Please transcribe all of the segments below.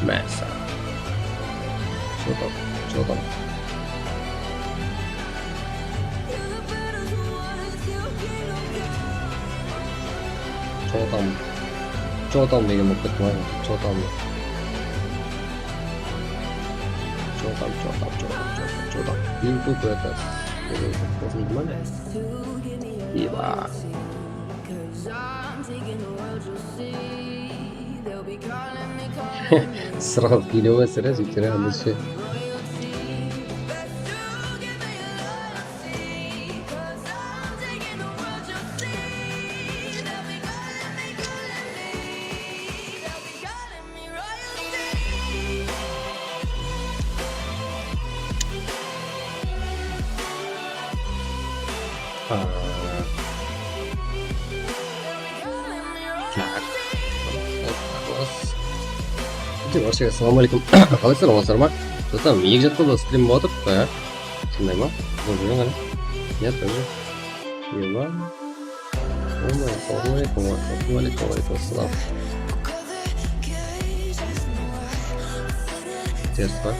Мясо. Что там? Что там? Что там? Что там, я мог понимать? Что там? Что там? Что там? Что там? Что там? YouTube это... Можно внимание? Ибо... Сразу гелевая сразу теряю души. Ассалаумалейкум. Қалайсыздар ма? Достар, екі жақтан да стрим болып отыр. Сондай ма? Жоқ, нет, тоже. Ева. Ассалаумалейкум. Ассалам. Интересно.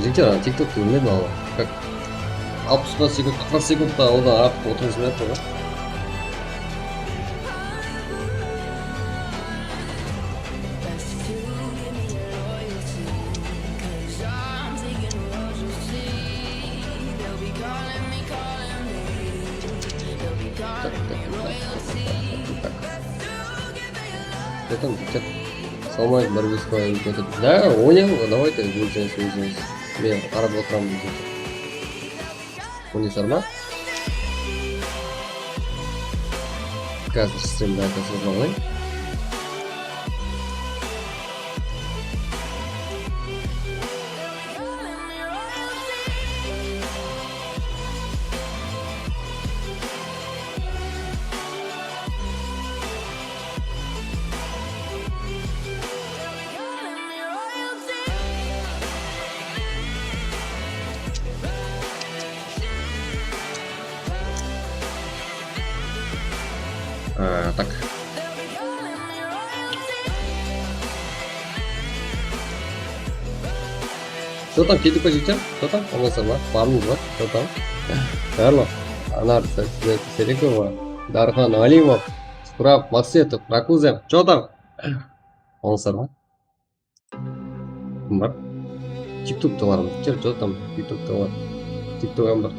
Жігіттер, тик-токты білмедім ал. Как 60 секунд, 40 секундта одан артық 30 минут ғой. Там жігіттер. Салмайық бір бесқой өтіп. Да, ойнайық, давайте өзіңіз. Мен қарап отырамын жігіттер. Ойнайсыздар ма? Қазір стримді айтасыз болайын. Так. Что там, Кити позитив? Что там? Он сама. Парни, вот. Что там? Карло. Анар, Серикова. Дархан Алимов. Справ, Максетов, Ракузем. Что там? Он сама. Бар. Тикток товар. Что там? Тикток товар. Тикток амбар.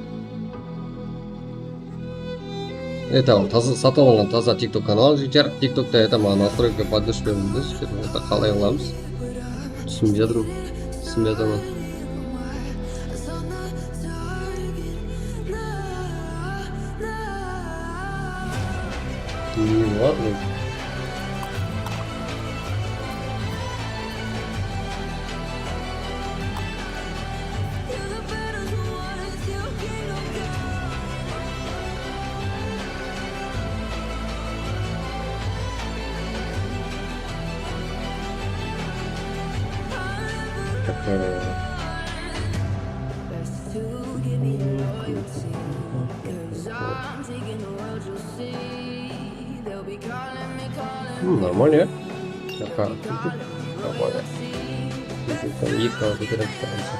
Это таза сатып алынған таза TikTok канал жігіттер. TikTok'та это настройка поддерживаемыз. Это қалай аламыз? Түсінбей жатырмын. Не ладно. Нормально. Нормально. Вика, выбирать танцы.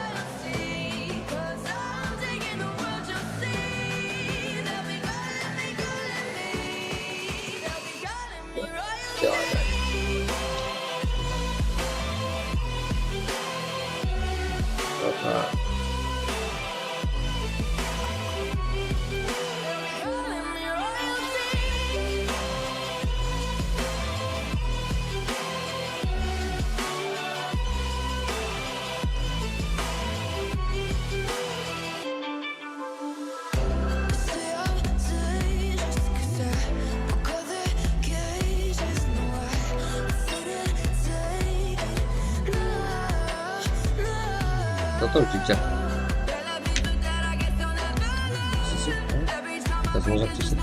Потом чуть-чуть. Сейчас можно чуть-чуть.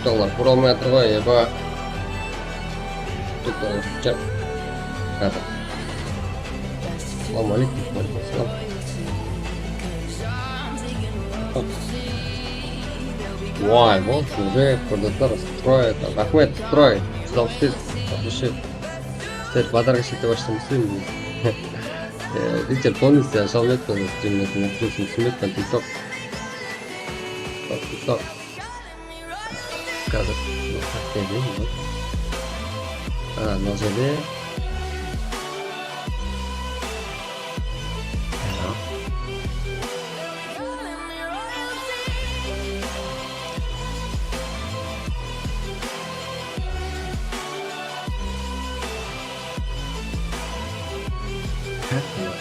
Доллар буралмай тұрғай еба $2 чап кадр. Салам алейкум. Вай, вот уже продуктор строит, Ахмед строит, залпты, подпиши. Кстати, подарок шейте вашим сын. Ричард полностью жалует на стриминг, на плюсом сумет на TikTok. TikTok. Кадр. Ну, как я вижу, вот. Нажали.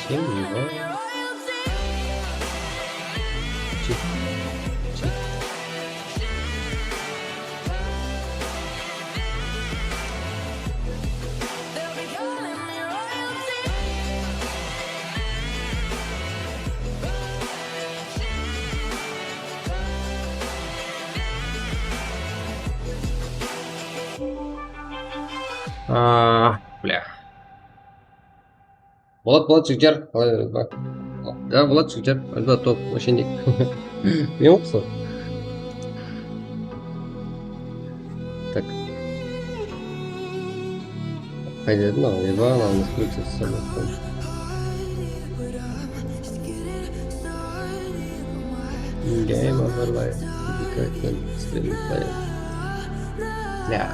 Зачем его? Бля. Болат жігер. Да, Болат жігер. Альба топ мошенник. Не оқысы? Так. Қайда еді мынау? Еба, мынау инструкциясы салып. Game over life. Как-то стрелять. Бля.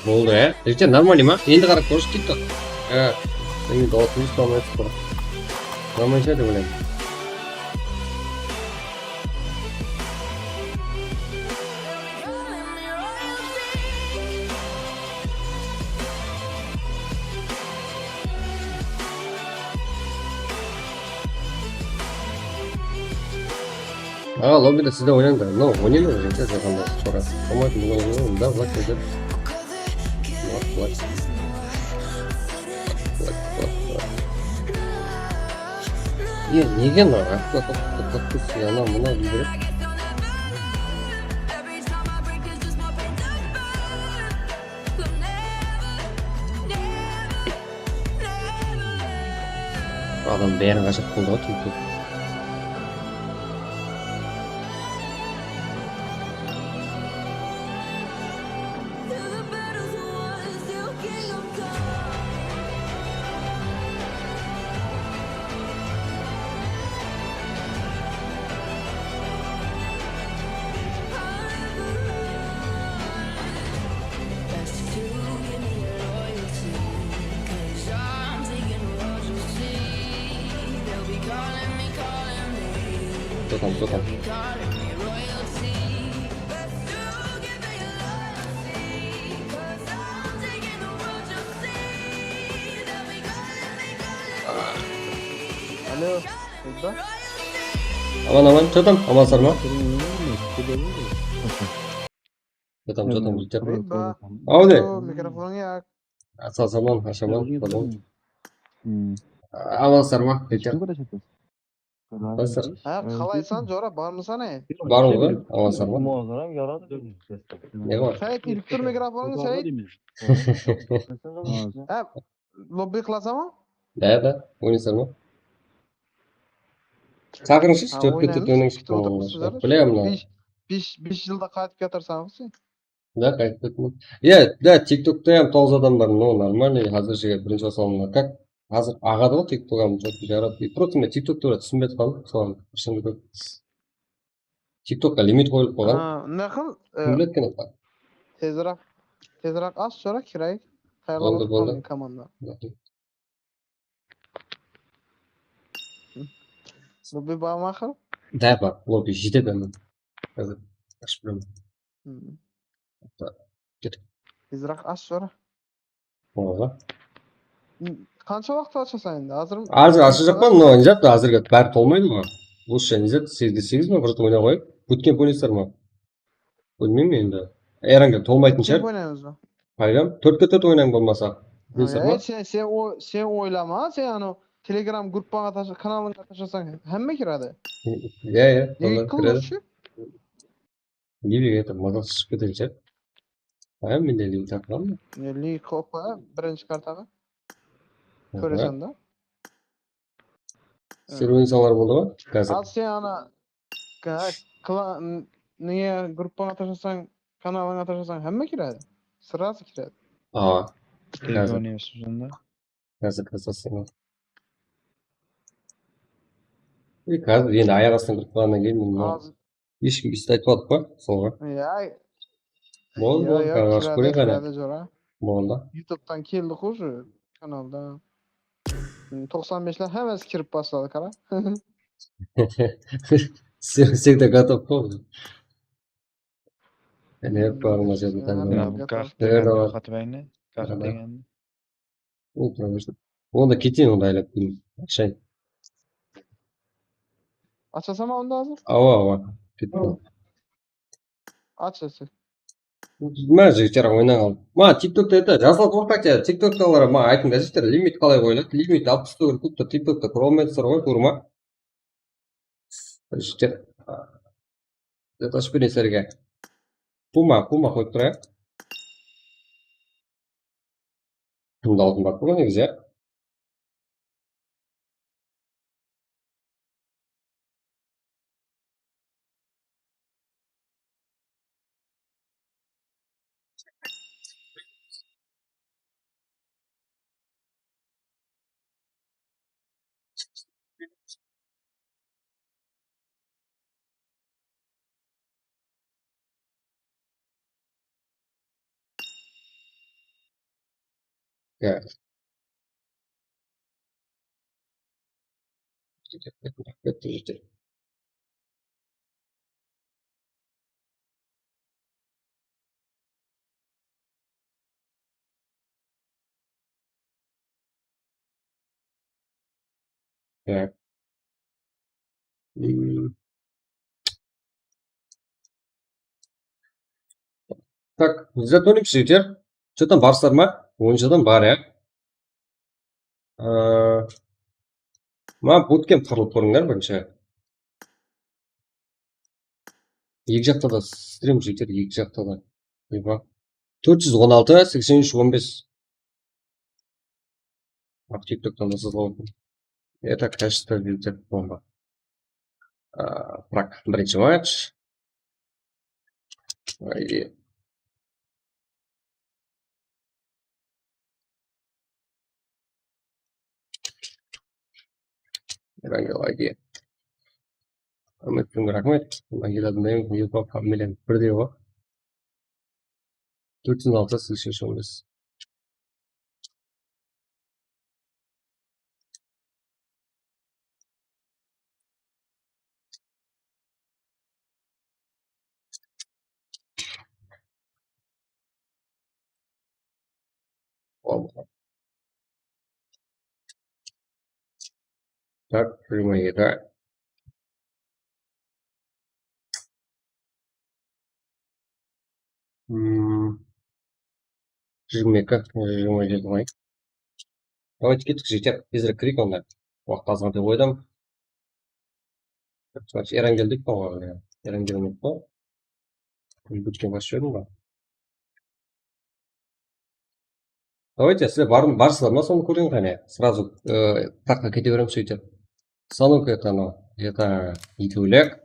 Болды ya. Жігіттер, нормально ма? Енді қарап көрші TikTok. Енді дауысымыз қалмай тұр. Нормально шығар деп ойлаймын. Лоббиде сізде ойнаңдар. Но ойнайды ғой жігіттер жақында скоро. Болмайтын бұл ойнайды. Да, влад жігіттер. Влад. Неге мынау? Подписки анау мынау дей береді. Адам бәрін ғажап болды ғой TikTok. Кто там? Алло, да? Aman, что там? Aman sarma. Что там, жігіттер? Ауде? Микрофонға Асасаман, ашаман, подон. Aman sarma, жігіттер. Басыр. Қалайсан, Жора, бармысың, Бармыз ба? Амансың ба? Не бар? Сәйт, иліп тұр микрофоныңы, Сәйт. Лобби қыласың ма? Да, ойнайсың ба? Шақырыңызшы, төрт Ойнаймыз, ойнайыншы. күтіп отырмысыздар. Білемін мына. 5 жылда қайтып кетірсаңыз. Да, қайтып кеттім. Да, TikTok'та ham 9 адам бар, но нормально. Қазір бірінші басалымда. Как? Қазір ағады ғой TikTok'ам жоқ жарады. И просто мен TikTok'та түсінбей қалдым. Соған шынымды көп. TikTok'қа лимит қойылып қойған. Ne қыл? Кім біледі екен ол? Tezrak az sonra kirayı Болды, ayarlamak болды. kalın komanda. Bu bir bağ makıl. Да, бар. Лобби жетеді ана. Қазір ашып біремін. Кеттік. Tezrak az sonra. Оға. Qancha vaqt açasan endi? Hozir Ашып жақпан, но не жатты, әзірге бәрі толмайды ғой. Осы не жатты, 8-8 ма, просто ойнай қойып. Bootcamp ойнайсыздар ма? Білмеймін енді. Эранга толмайтын шығар. oynayamız mı? Пайдам 4-4 ойнайын болмаса. Білесіздер ма? Sen oylama, sen ano Telegram gruppaga kanalına taşısan hemme kiradi. Иә, Неге солар кылмыш? кіреді. Ливиге это мазасы шығып кетеді ше. Менде ливи тартқанмын. Lig Copa birinchi kartaga. Ko'rasan da. Сіздер ойнасаңдар болды ма? Қазір. Al sen ana niye gruppaga taşısan kanalına taşısan hemme kiradi. Sırası kiradi. Қазір. Oynuyorsunuz onda. Қазір жасасың. Қазір енді аяқ астынан кіріп қалғаннан кейін ешкім бүйтіп айтпадық па солға? Болды, ашып көрейік қана. Болды. YouTube'dan keldik уже kanalda. 95'ler hemen kirip başladık hala. Всегда готов помню. Ne yapalım acaba? Tamam. Kaht beyni. Kaht degen. Onda кетейін онда айлап кейін. Ақшайын. Açasam onda hazır. Ава. Кетті. Açası. Мә жігіттер ойнай қалды. TikTok'та это жасал ортақта TikTok'талар айтыңдар жігіттер лимит қалай қойылады? Лимит алып тастау керек көп TikTok'та көрмейсіздер ғой, көрме. Жігіттер. Ашып берейін сіздерге. Пума қойып тұрайық. Кімді алтын бар ғой негізі, иә? Кетті жігіттер. Так, взять ойнайықшы жігіттер. Что там барсыздар ма? Ойыншыдан бар, иә? Маған bootcamp құрылып көріңдер бірінші. Екі жақта да стрим жігіттер, екі жақта да. 416, 83, 15. TikTok'tan da сызылып. Это качество видео бомба. Прак, бірінші матч. Рахмет. Рахмет. Магиладың YouTube фамилияң бірдей ғой. 406, 83, 15. Так, прямая еда. Жирмека, жиырма. Давайте кеттік жігіттер. Тезірек кірейік онда. Уақыт азған деп ойдам. Erangeldik mi var ya? Erangeldik mi? Bütçe başlıyorum da. Давайте, если барсыздар ма соны көрейін қане. Сразу таққа кете беремін сөйтіп. Салонка это оно. Это екеулік.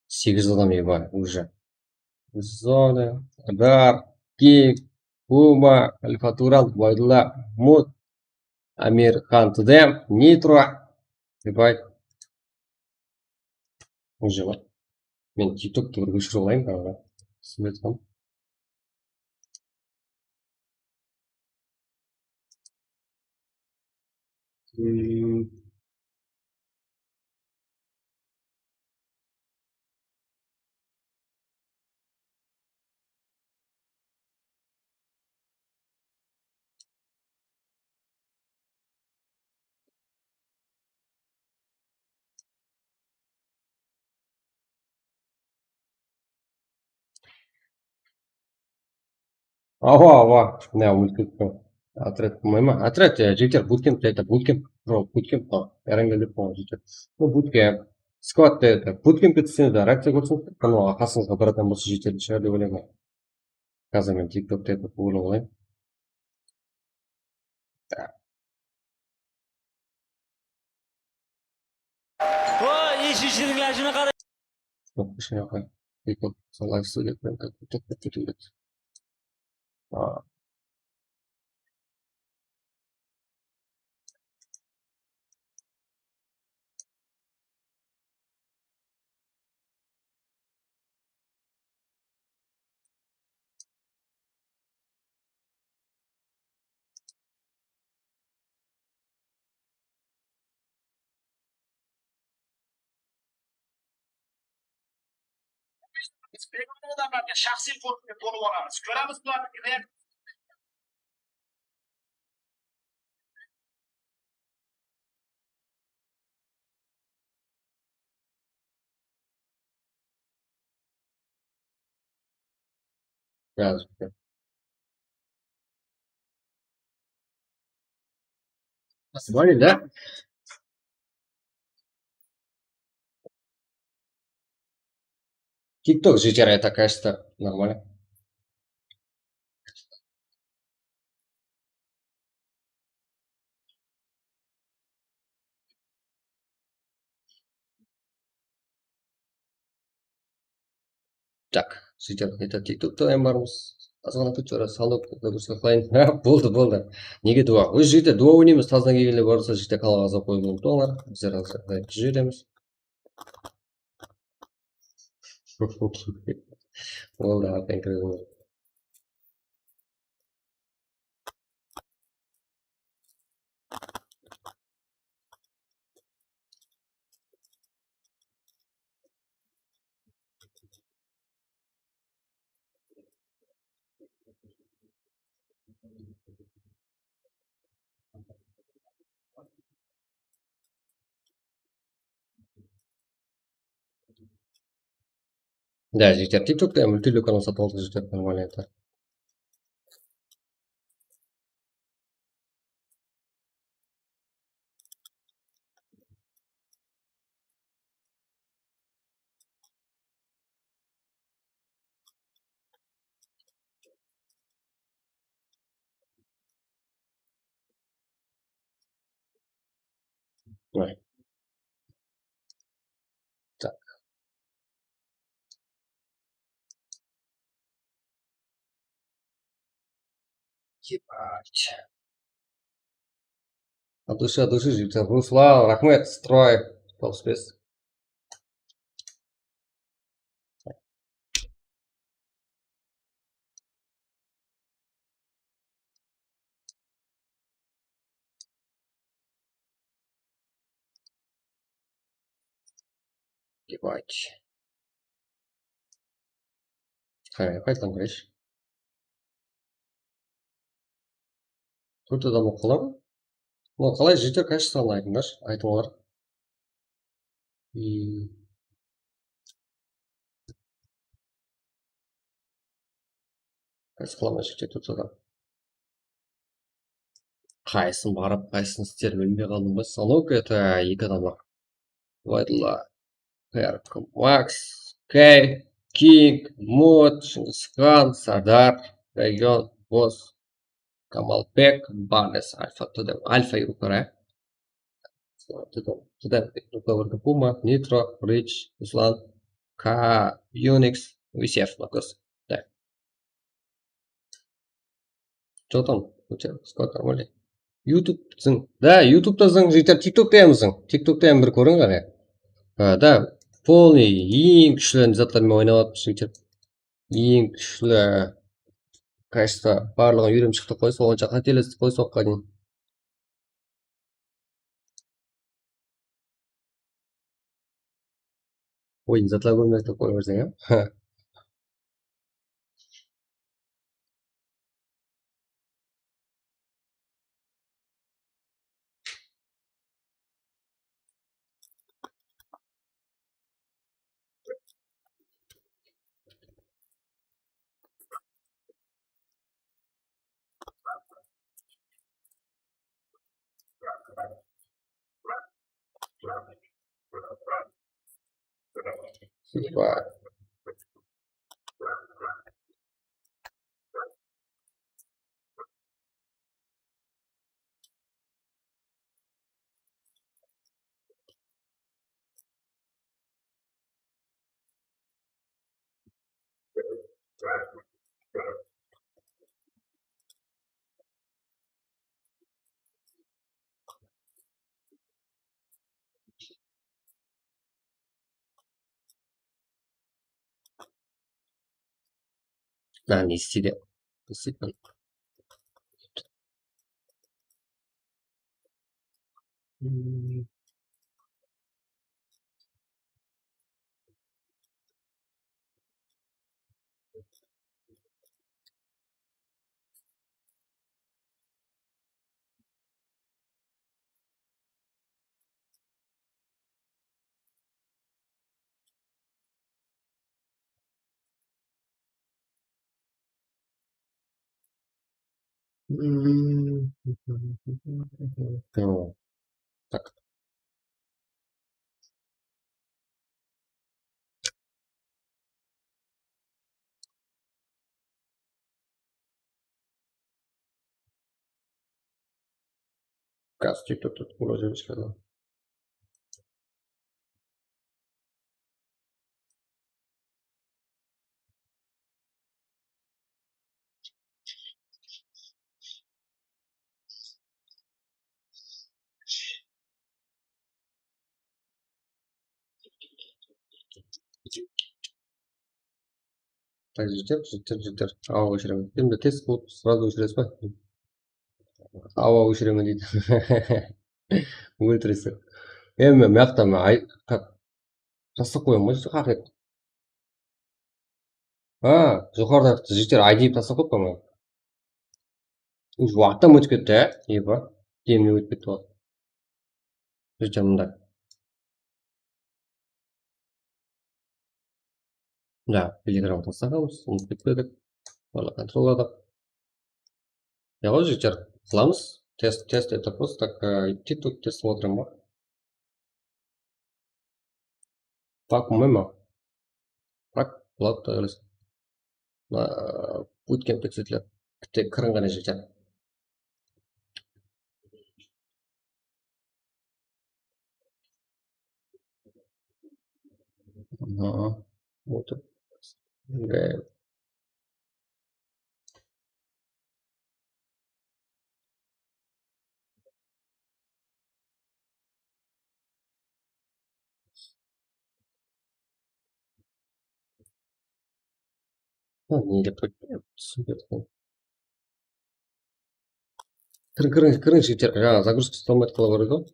Сегіз адам ебай уже. Зоны, Дар, Кик, Пума, Альфа-Туран, Байдулла, Мут, Амир, Хан, Тудем, Нитро. Ебай. Уже бар. Мен тиктокты бір көшіріп алайын тағы. Светком. Ава. Не, ультиппен. Отряд, по-моему. Отряд, жігіттер, буткемп, это буткемп. Буткемп, Erangeldik болған жігіттер. Ну, буткемп. Скватты, это буткемп етсен, да, реакция көрсін. Канал қасыңызға бір адам болса жетерлік шығар деп ойлаймын. Қазір мен тиктокты етіп ойлап алайын. Жоқ, кішкене қой. Тикток, сол лайв студия прям как тикток кетілді. Biz beyg'ona odamlarga shaxsiy qo'rqib bo'lib olamiz. Ko'ramiz bularni. Yazık. Смотри, да? Тикток житера это, кажется, нормально. Так, житер, это тиктокта ham barmiz. Azg'ina ko'chara salib ko'rsa qilайын. Bo'ldi. Nega duo? O'z jita duo o'ynaymiz. Tazdan kelganlar borsa jita qog'ozga qo'yib o'tiringlar. Bizlar hozir juramiz. Bo'ldi, thank you. Да, житер тиктокта ham multli kanal sotib oldik jita нормально это. Ой. Так. Ебать. От души життя. Руслан, Рахмет, строй. Полспец. Ебать. Қайтадан көрейінші. Төрт адам оқыла ма? Ол қалай житер качествоны айтыңдаршы, айтыңдар. Қайсы қыламай житер төрт адам. Қайсын барып, қайсын істер білмей қалдым ба? Санок это екі адам бар. Вайдла, Перком, Макс, Кей, Кинг, Мод, Шыңғысхан, Сардар, Район, Босс, Камалбек, Барнес, Альфа, Тудем, Альфа и Рукара. Тудем, Рукаварка Пума, Нитро, Рич, Руслан, К, Юникс, Висев, Макос. Да. Что там у тебя? Сколько нормально? YouTube, да, YouTube-та зың, житер, TikTok-та ямызың. TikTok-та ям бір көрің ғана. Да, полный, ең күшлі заттармен ойнап атпыз житер. Ең күшлі качество барлығын үйреніп шықтық қой, соғанша қателестік қой соққа дейін. Ойын заттар көрместі қой көрсең, ja? Ебать. Да, не истерил. Действительно. Ну, так. Касти тут вроде сказал. Так, ждет. Ауа өшіремін. Енді тест болып сразу өшіресіз ба? Ауа өшіремін дейді. Өлтіресің. Мен маяқта жасап қоямын ба? Қақ ет. Жоғарыда жігіттер айдеп тастап қойып қоймай. Уақыттан өтіп кетті, еба. Деміне өтіп кетті ғой. Жігіттер мұнда. Да, телеграм тастағанбыз, ұмытып кетпедік. Барлық контролладық. Я ғой жігіттер, қыламыз. Тест это просто так TikTok тест смотрим ба. Пак мұмайма. Пак болады да өлесі. Bootcamp көрсетіледі. Кірін ғана жігіттер. Вот. Не деп түсінбедім. Кірін жігіттер. Загрузка столмайды қыла көреді ғой.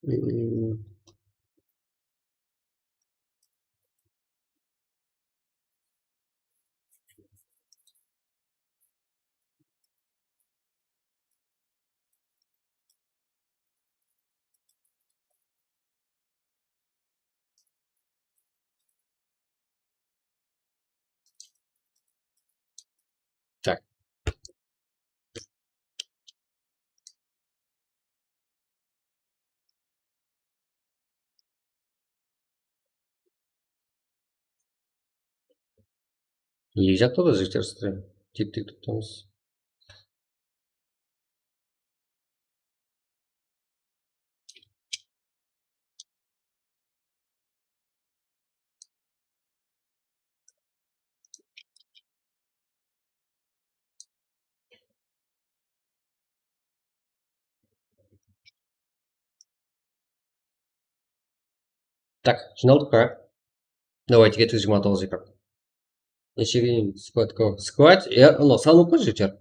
М, Так. Yiyecek de zıçtırsın. Tip tip tuttuğumuz. Так, жиналдық па? Давайте кеткіз 29 экран. Нешеге сквать, санып қой жетер.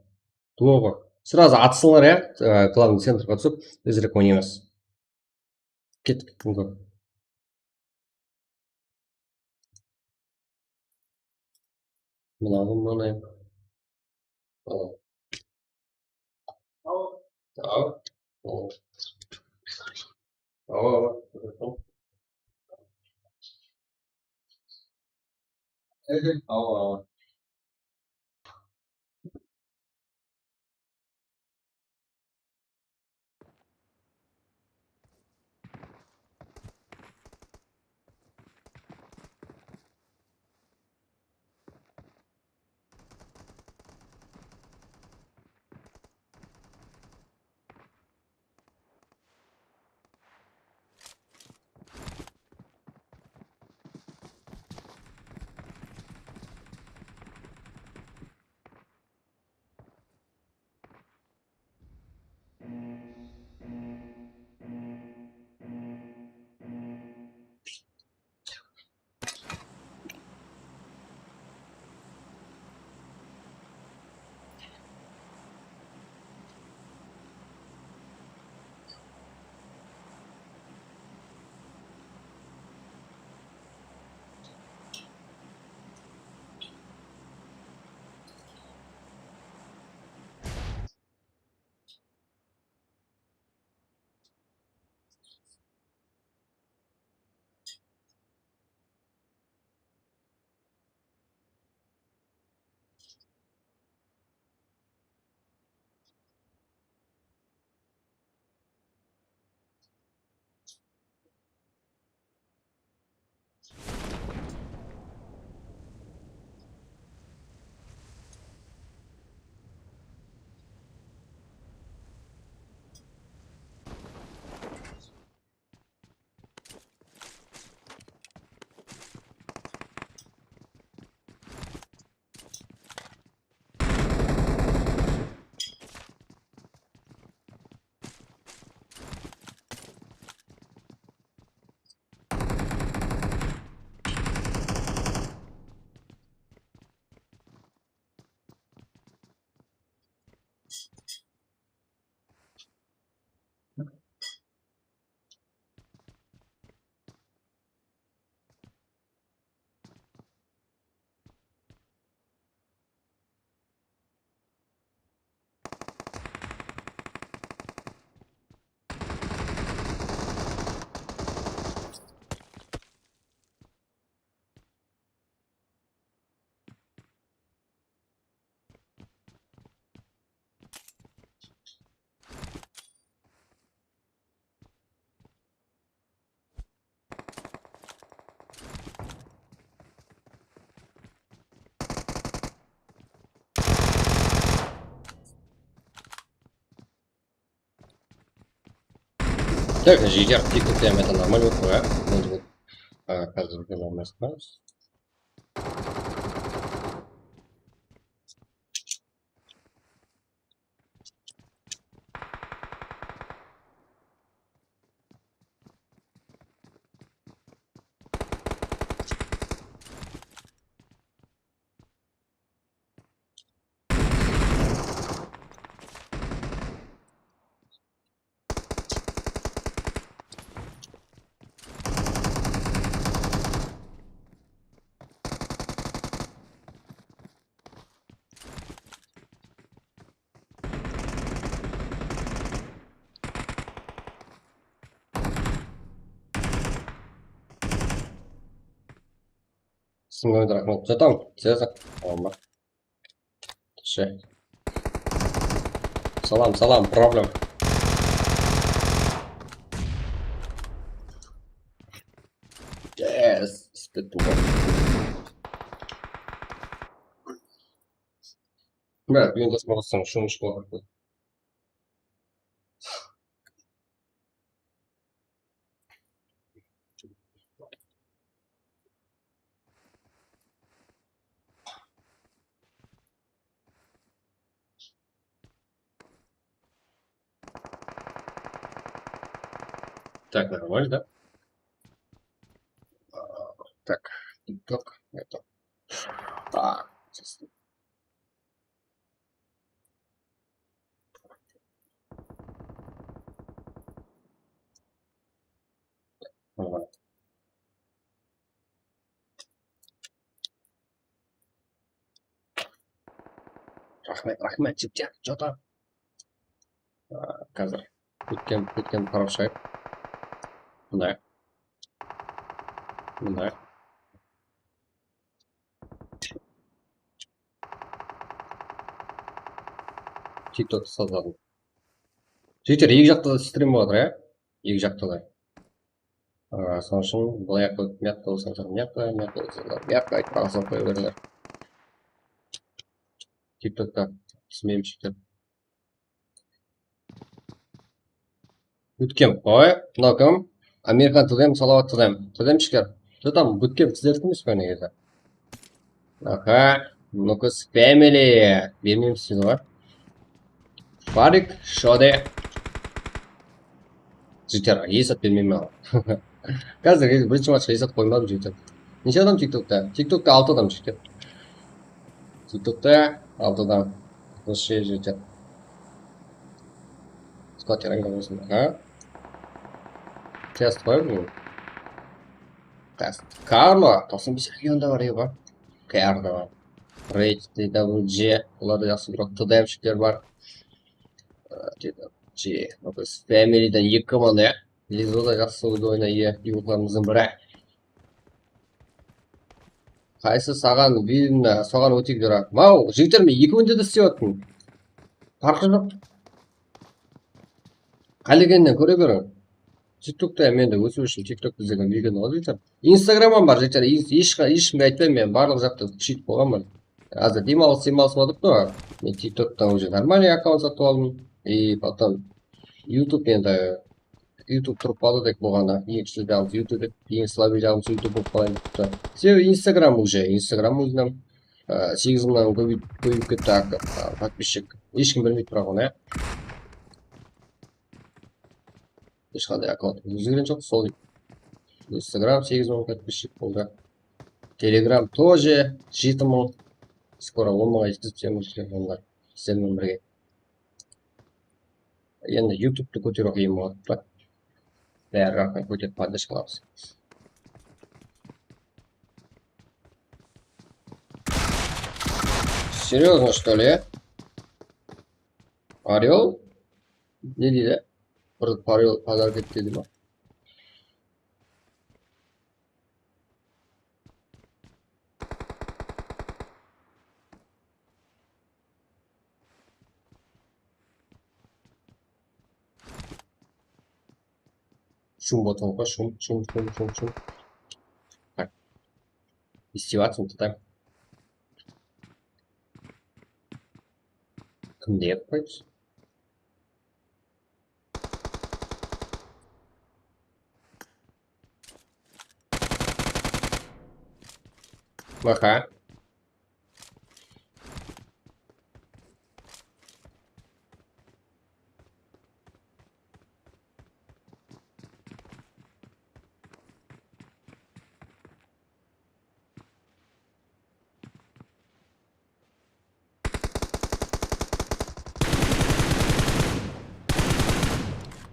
Туға. Сразу атсылар, главный центрға түсіп, ізірік ойнаймыз. Кеттік. Мынағын мынайым. Так, жетер. Тиктоктен это нормально болып қоя. Енді қазір алмайсыз. Сіңген рахмет. Жатам, Цезар. Алма. Ше. Салам, проблем. Yes, спиту. Бля, енді смағыстан шуын шығуға. Так, нормально, да? Так, ТикТок, это. Так, сейчас. Нормально. Рахмет, жігіттер, жатам. Қазір өткен қарап шығайық. Мындай. TikTok салдадым. Жігіттер, екі жақта да стрим болады, иә? Екі жақта да. Соның үшін былай қойып, мятқа болсаңыздар, мятқа айтып ағызып қоя беріңдер. TikTok'та түсінбеймін жігіттер. Бүткем. Ой, мынау кім? Американ тудем, салауат тудем. Тудемшікер. Жатам, бүткем, сіздер кіміз бе негізі? Аха, Нукус Family. Бермеймін сізді ғой. Фарик, Шоде. Жігіттер, есат бермеймін ау. Қазір бірінші матчқа есат қоймадым жігіттер. Неше адам TikTok'та? TikTok'та 6 адам жігіттер. TikTok'та 6 адам. Осы жігіттер. Скот еренгі болсын. Тест қой бұл. Тест. Карло. 95 регионда бар ебі. Карло бар. Рейд, DWG. Оларда жақсы бірақ тдмшіктер бар. DWG. Нокус Фэмилиден 2 команда. Лизода жақсы ойына ие. Юғыларымыздың бірі. Қайсы саған видеоны соған өтек жырақ. Мау, жігіттер мен 2 күнде де істеп аттым. Farқы жоқ. Қалегеннен көре берің. TikTok'та мен де өсу үшін TikTok біздеген білген ғой жігіттер. Инстаграмым бар жігіттер. Ешкімге айтпаймын, мен барлық жақта күшейтіп қойғанмын. Азыр демалыс болдық, но мен TikTok'тан уже нормальный аккаунт сатып алдым. И потом YouTube енді YouTube тұрып қалды деп болғанда. Ең күшті жағымыз YouTube, ең слабый жағымыз YouTube болып қалайын деп. Себебі Instagram өзінен 8 мыңнан көбейіп кетті подписчик. Ешкім білмейді бірақ оны, ешқандай аккаунт өзгерген жоқ, сол Instagram 8 мың подписчик болды. Telegram тоже 7 мың. Скоро 10 мыңға жеткізіп онда сіздермен бірге. Енді YouTube-ты көтеру қиын болады. Бәрі рақпен көтеріп поддержка қыламыз. Серьезно, что ли? Орел? Не дейді? Бір орел подарок етті деді ма? Шум ботом ғой, шум. Так. Издеваться-то так. Кімде еп қойды? Маха.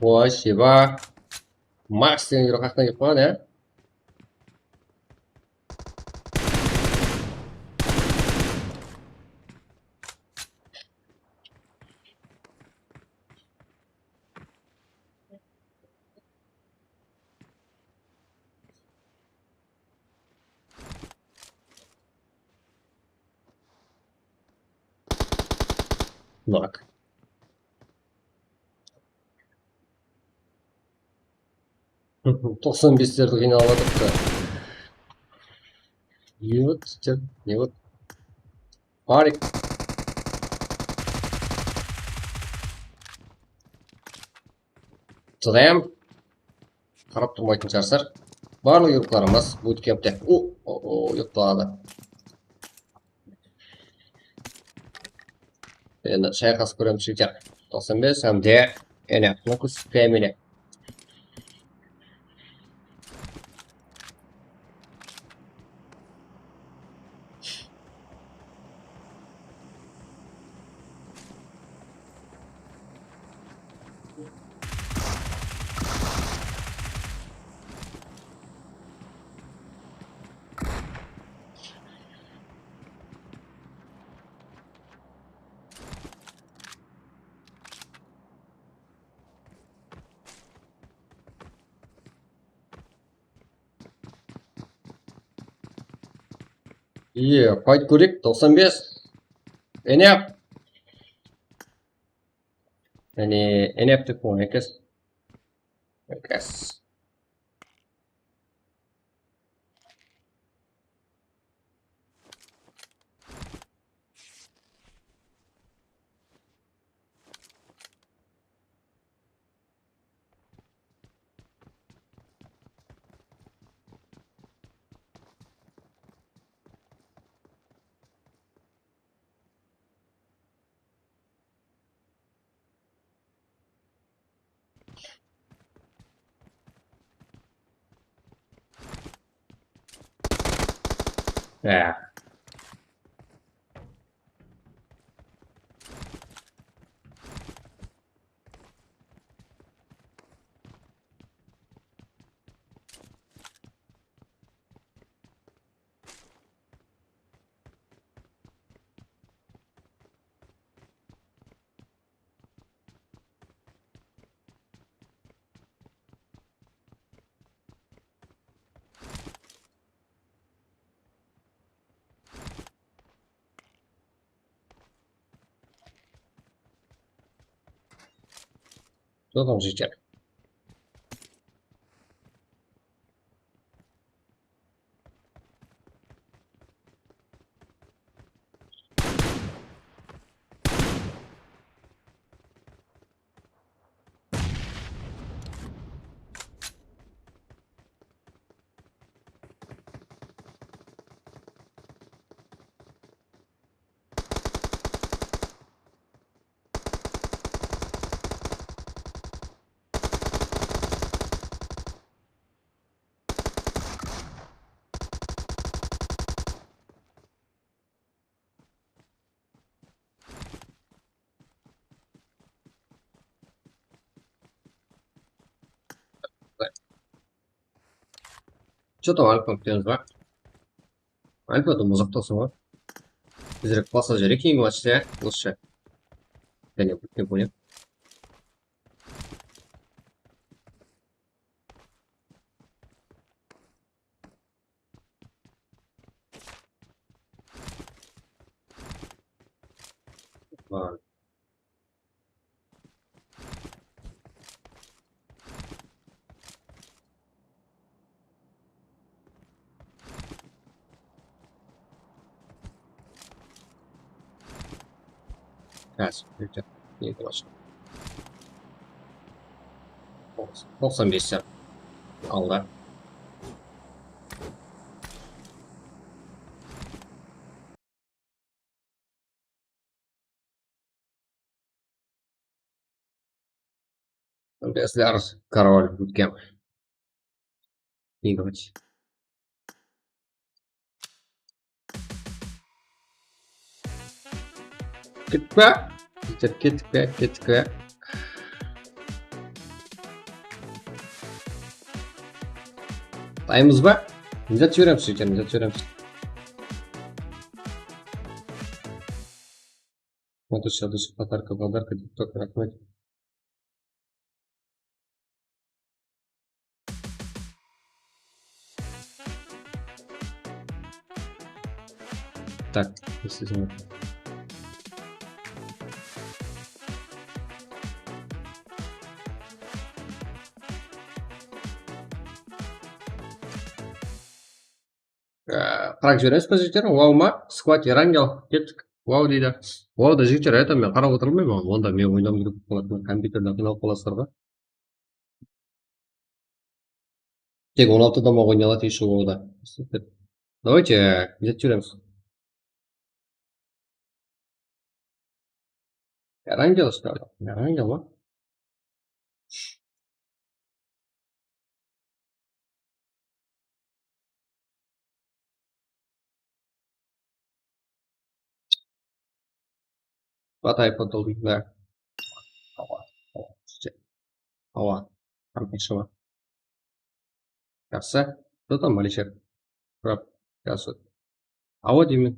Спасибо. Макс деген қақтан кеп қойған, ә? Bak. Тоқсан бестерді қиналыватырық та. Не вот, не вот. Парик. Шыдайам. Қарап тұрмайтын шығарсыздар. Барлық ұйықтарымыз буткемпте. Ұйықтады. Енді шайқас көреміз жігіттер. 95 әмде әне фокус кәмеле. Қайт көрек, 95. Энеп. Энеп деп қойын, әкес. Әкес. Что там житер? Что там альфа күтеміз ба? Альфа да ұзақтасың ба? Тезірек баса жіберейік кейінгі матчта, лучше. Және не понял. Ладно. Қазір, өте, не болашақ. 95 алда. Бесляр, король, буткемп. Играть. Кетпе. Кетпе. Таймыз ба? Не затюреміз екен, не затюреміз. Вот еще подарка, только рахмет. Так, если қарап жібересіз ба жігіттер? Вау ма? Сквад Ерангел. Кеттік. Вау дейді. Вау да жігіттер, это мен қарап отырмаймын. Онда мен ойнауым керек болады. Компьютерде қиналып қаласыздар ғой. Тек 16 дамаг ойнай алады еще вауда. Давайте где-то жүреміз. Эрангел, что ли? Эрангел ма? Хватай подолгу, да. Ауа. Ауа. Ауа. Қарпекші ма? Жақсы. Кто там, Алишер? Прап. Жақсы. Ауа деймін.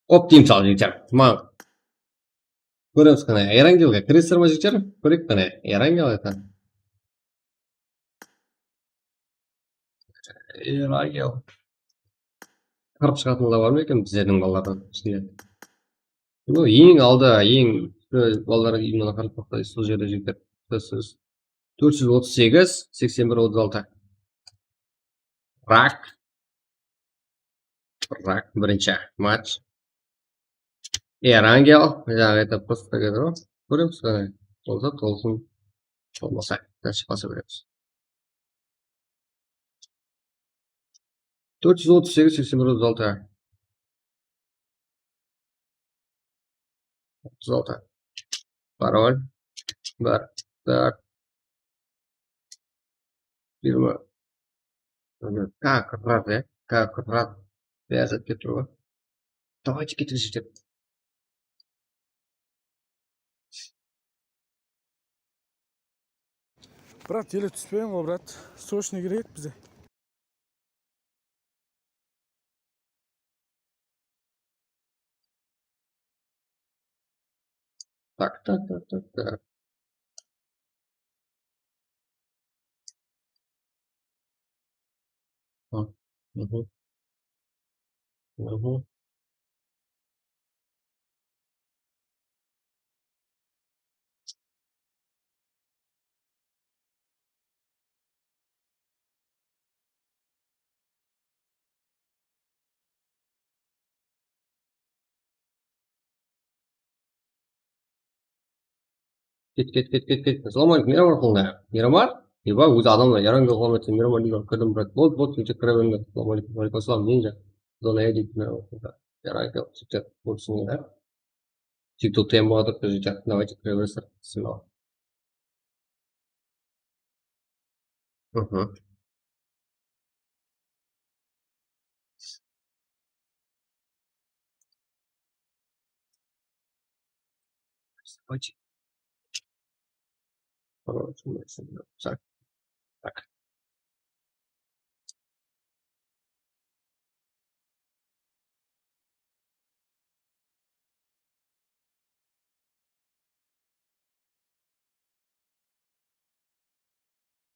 Оп деймін сал жігіттер. Маған. Көреміз қане. Эрангелге кіресіздер ма жігіттер? Көрейік қане. Эрангел это. Эрангел. Қырып шығатындар бар ма екен біздердің балалардың ішінде? Ну, ең алда, ең балалар именно қарып тоқтайды сол жерде жігіттер. 438, 81, 36. Рак. Бірінші матч. Эрангел. Жаңағы это просто говорю. Көреміз қане. Болса толсын. Болмаса. Дальше паса береміз. 438, 81, 36. 36. Пароль. Бар. Так. 20. Как рад, да? Как рад. Вязать Петрова. Давайте кетірсіздер. Брат, еле түспейін ғой, брат. Срочно керек бізде. Так. Угу. Угу. Кет. Ассалаумағалейкум, Мирамар қылында. Мирамар? Еба, өзі адамдар Эрангел қылмайды. Мирамар дейді, кірдім, брат. Вот, сөйтіп кіре беріңдер. Ассалаумағалейкум, алейкум ассалам, нинжа. Зона я дейді, Эрангел, сөйтіп, бұл түсінген, да? Сөйтіп, темаға тұрып, сөйтіп, давайте кіре бересіздер. Сымал. Угу. Давайте. Так.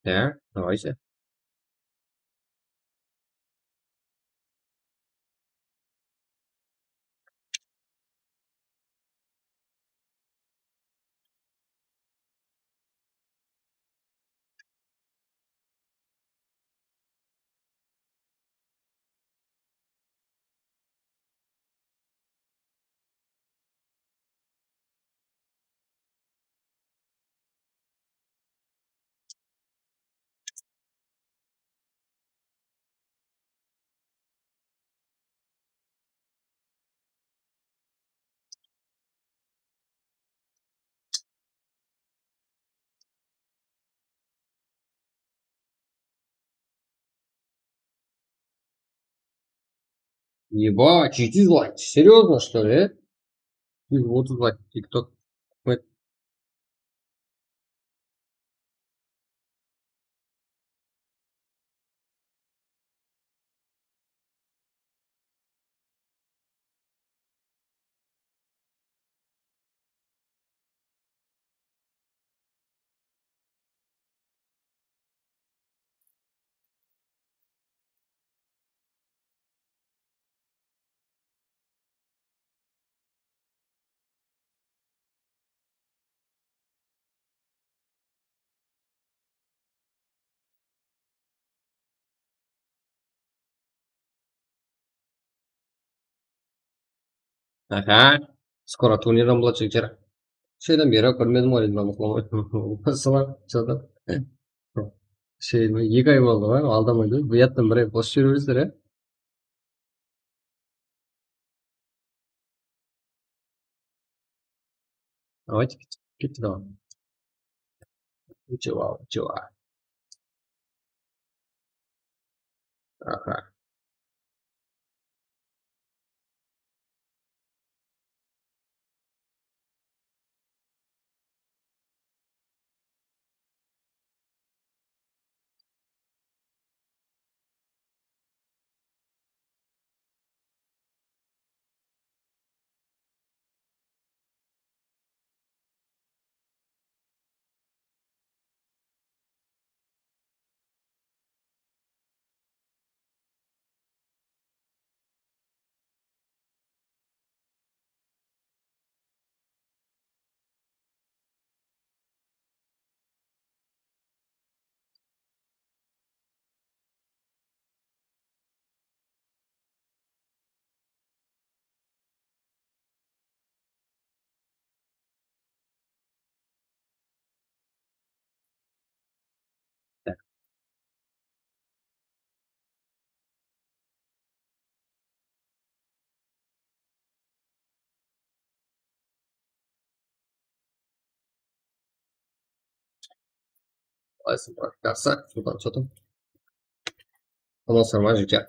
Да, давайте. Ебать, 200 лайк. Серьезно, что ли? 230 лайк. ТикТок. Ага. Скоро турнирдан болады жігіттер. Шайдан бері көрмедім ғой енді осылай что там. Шей 2 ай болды ғой алдамайды. Бұяттан 1 ай бос жүре бересіздер, иә? Давайте кетті давай. Ничего. Ага. Давай, красавчик. Что там? Амалсыздар ма жігіттер?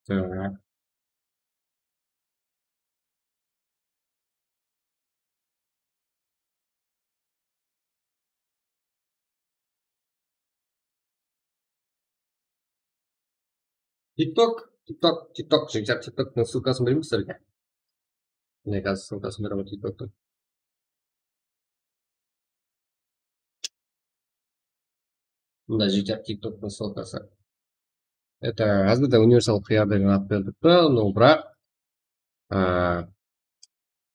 Так. ТикТок, жігіттер, ТикТоктың ссылкасын берейін сіздерге. Міне қазір ссылкасын беремін ТикТоктың. Мында жігіттер ТикТоктың ссылкасы. Это әзірде универсал қияр деген ат бердік та, но бірақ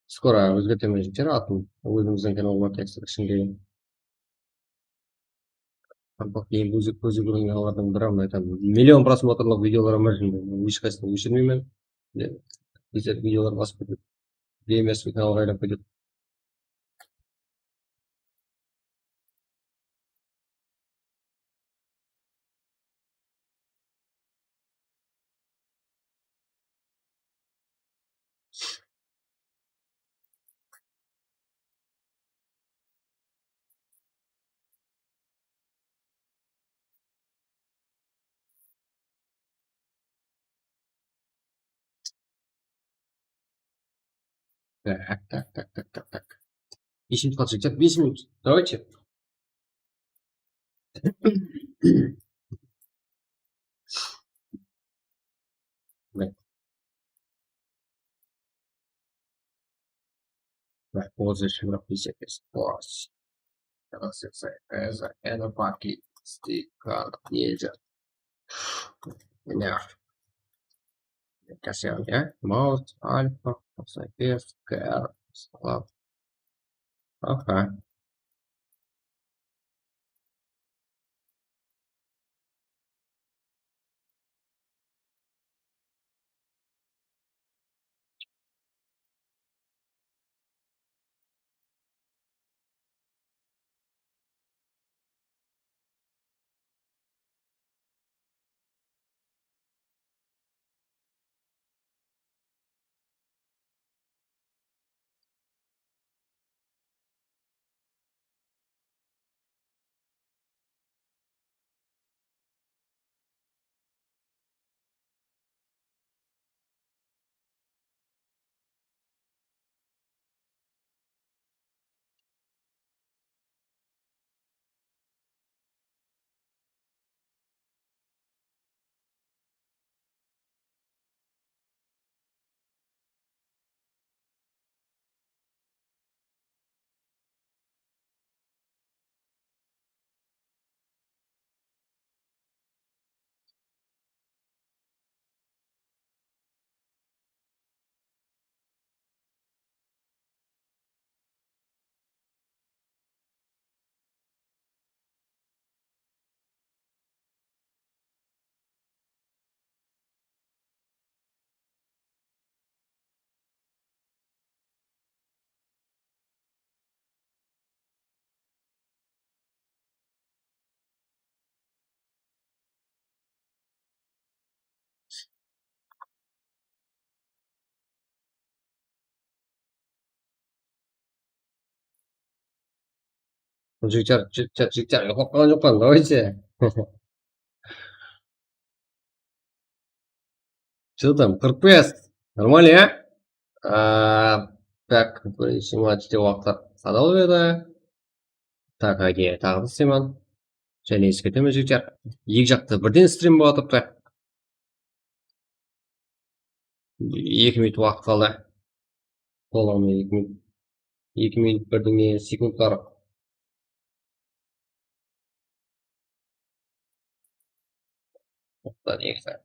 скоро өзгертемін жігіттер атын. Өзіміздің каналға текстік үшін келген. Тампақ ең өзі көрген каналдардың бірі, айтам, миллион просмотрлық видеолар бар жүрмін. Ешқайсысын өшірмеймін. Біздер видеолар басып кетеді. Геймерский каналға айналып кетеді. Так. 5 минут, жігіттер, 5 минут. Давайте. Position of the second sports. As a party stick ninja. Now, ya. Mouse, alpha, second, care, club. Okay. жігіттер ұйықтап қалған жоқ па давайте. Что там, КРПС? Нормально, а? Так, матчте уақыттар санаулы еді. Так, әге, тағы да істеймін. Және ескертемін жігіттер. Екі жақты бірден стрим болатыпты. 2 минут уақыт қалды. Толығымен 2 минут. 2 минут бірдеңе секундтар. Да, негізі.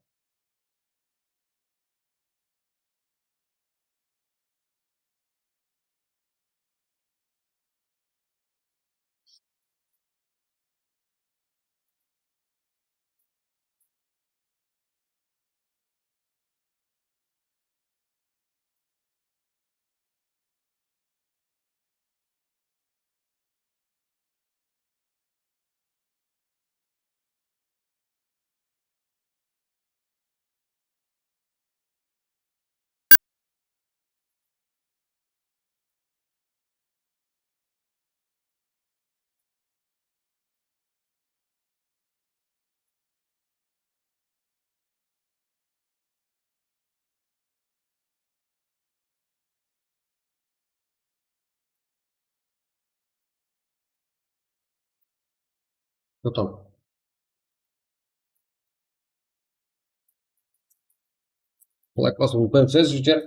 Что там? Лайк басып ұмытпаңыз жігіттер.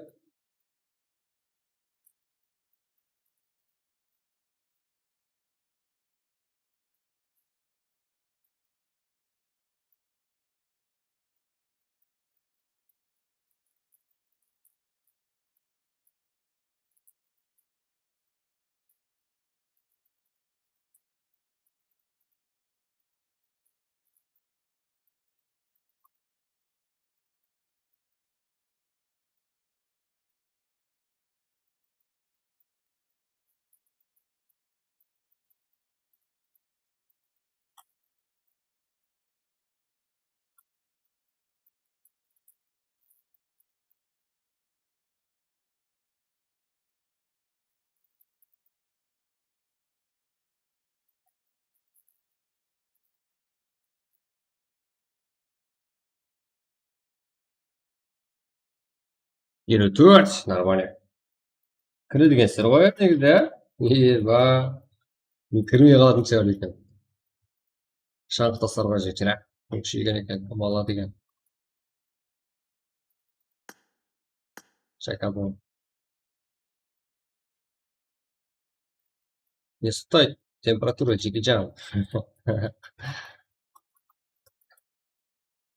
Елу төрт, нормально. Кірі дегенсіздер ғой негізі, ба. Кірмей қалатын шығар екен. Шаңғы тастарға жігіттер, күшейген екен, бала деген. Шайка бұл. Не стай, температура жеке жағын.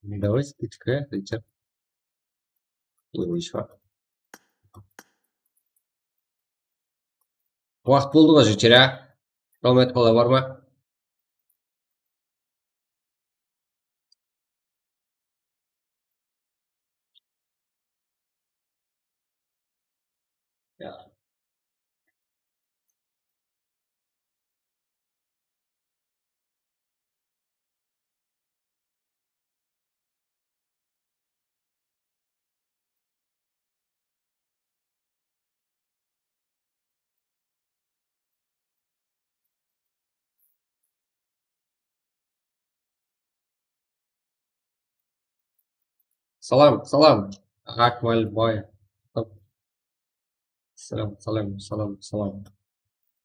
Давайте тычка, жігіттер. Уақыт болды ғой жігіттер, Рахмет қалай бар ма? Салам, салам. Акмалбай. Салам, салам, салам, салам.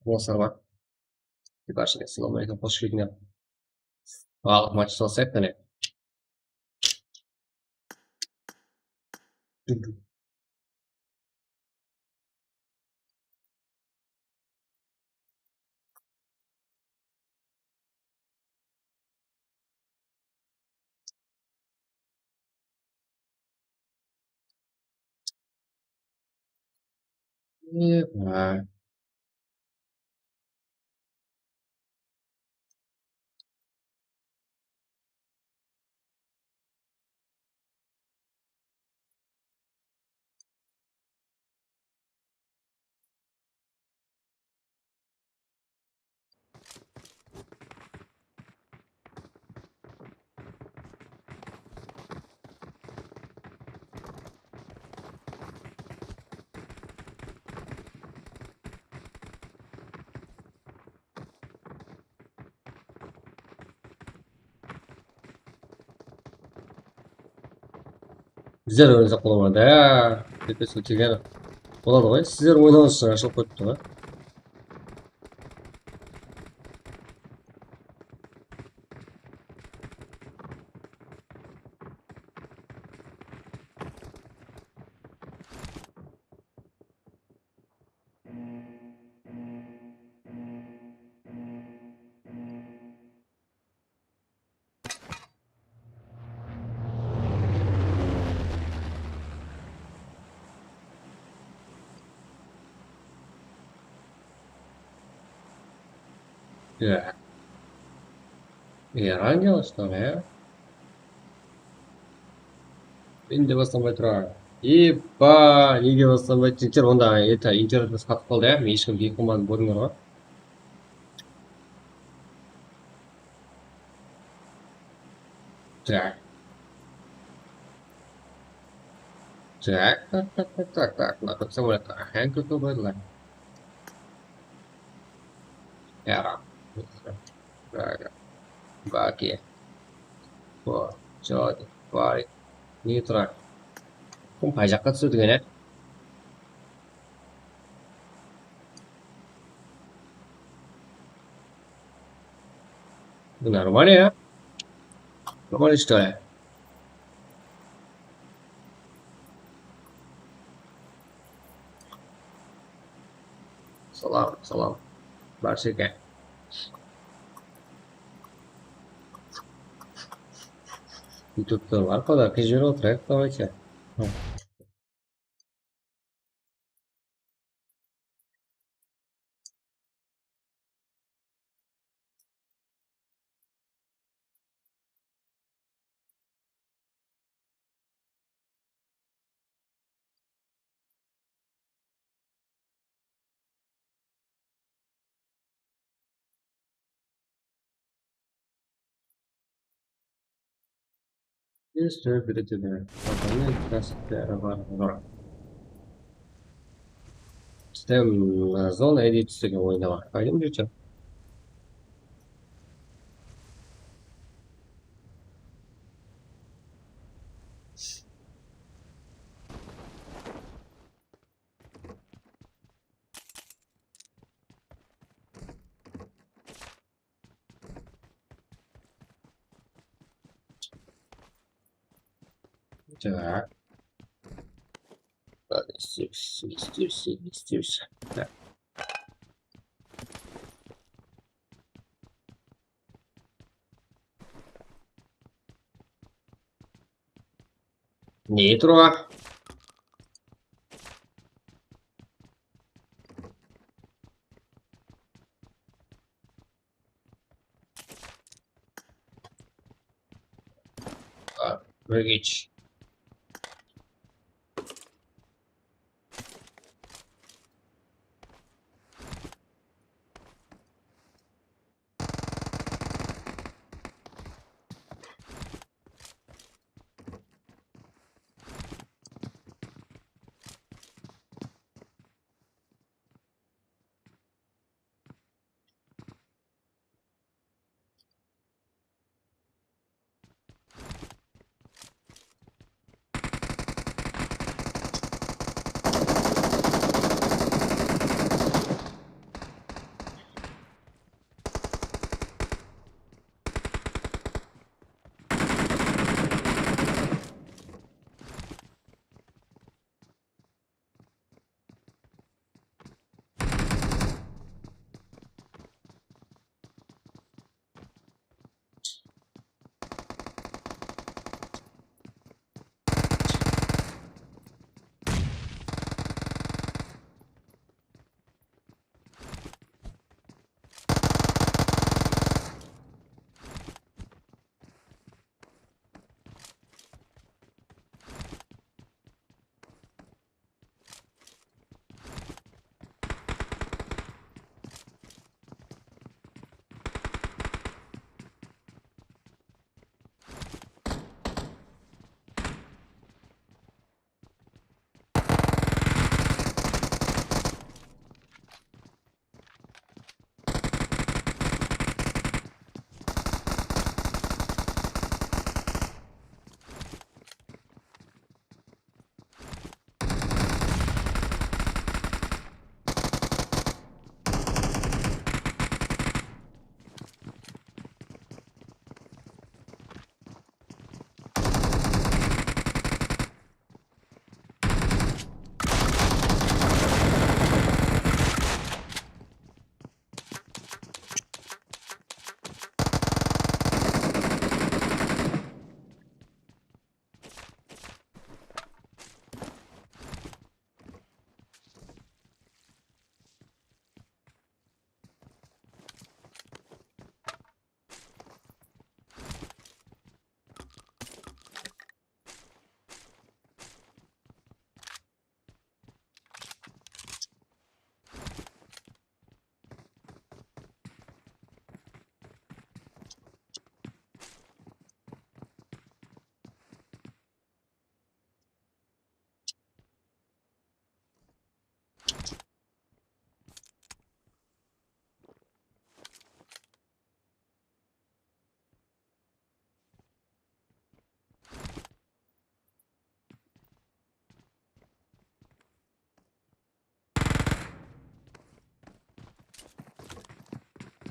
Болсар бар. Баршаға ассалауму алейкум, қош келдіңдер. Барлық матч салсақ міне. Bizlar o'ynasak bo'lamadi. Tepasi o'tirgan bo'ladi ғой. Sizlar o'ynashni ashib qo'yibdi ғой. Ya. Ранило, что ли, а? Endi bastamay turadi. Nega bastamay tinchir unda internetimiz qatib qoldi ya. Men hech kimga yiqilmadim bo'linglar ғой. Так. Так. Надо самолет. Хэнк было. Яра. Так. Баки. О, Jodi. Bari. Nitro. Không phải giặc cắt sư từ này. Нормально, а? Нормально, что ли? Салам. Барсика. И тут var kadar kişi oturup давайте. Есть перед тебе. Выполняй красоты var. Sistem zona edit üstüne oynamak. Aydın bir çap. Так. Ладно, стирся. Так. Nitro. Geç.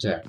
Так.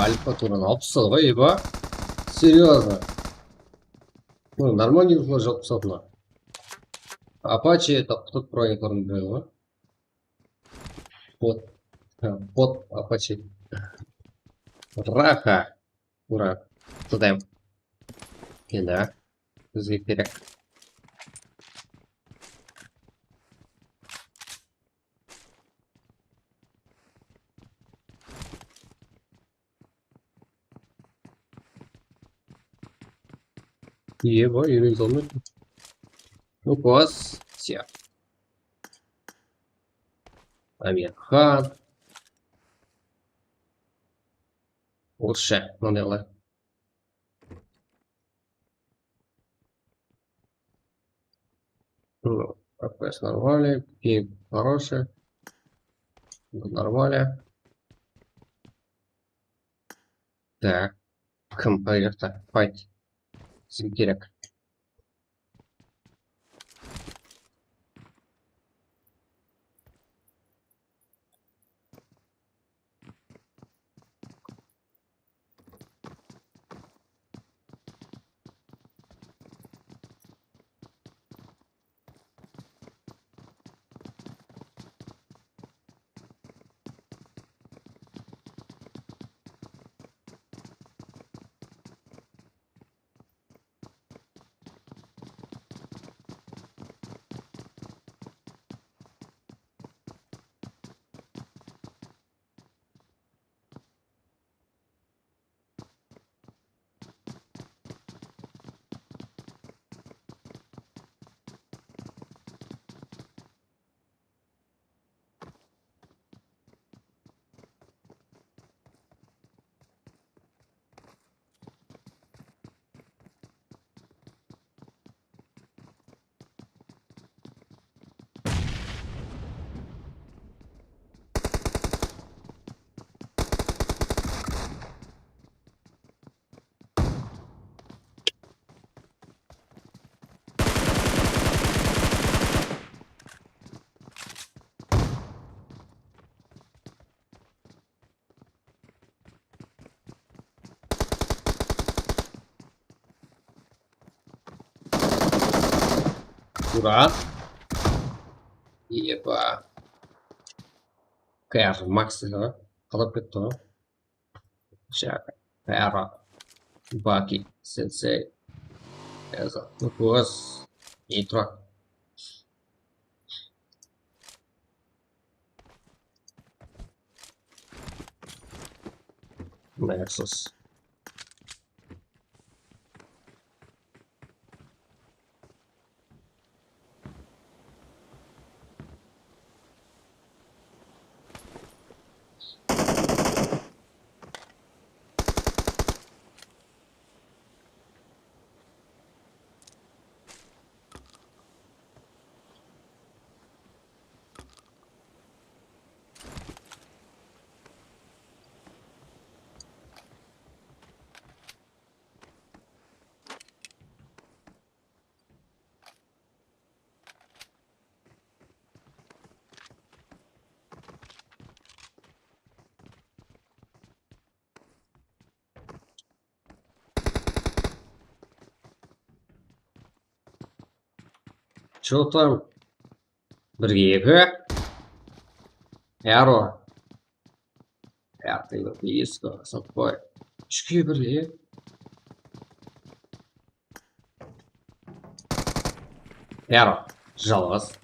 Альфа туран алып тастады ғой, еба. Серьезно. Ну, нормально было жалко тастады. Апачи это кто-то проекторын береді ғой. Бот Апачи. Раха. Ура. Тудайм. Енді. Бізге керек. Еба, үйрен салмайды. Ну, класс. Все. Амирхан. Лучше. Моделы. Ну, АПС нормальный. Гейм хороший. Нормально. Так. Кім поехали? Файт. Сім керек. Ура. Еба. Кэр Макс, да? Қалап кетті ғой. Шака. Эра. Баки. Сенсей. Эза. Нукуас. Нитро. Nexus. Чё там? Бірге екі. Эро. Ты близко, саппой. Үшке бірге. Эро. Жалғыз.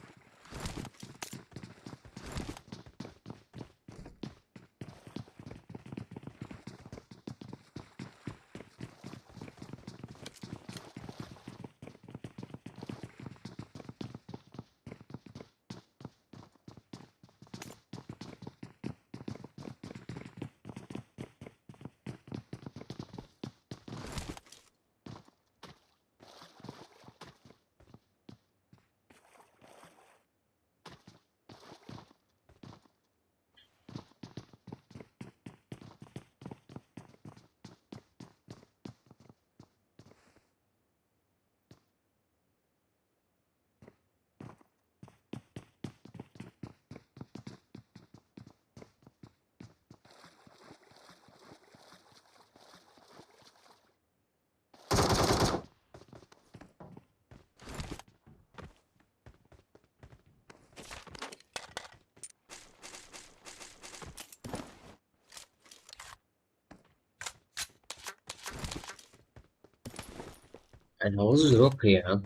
айналып жүріп қиын.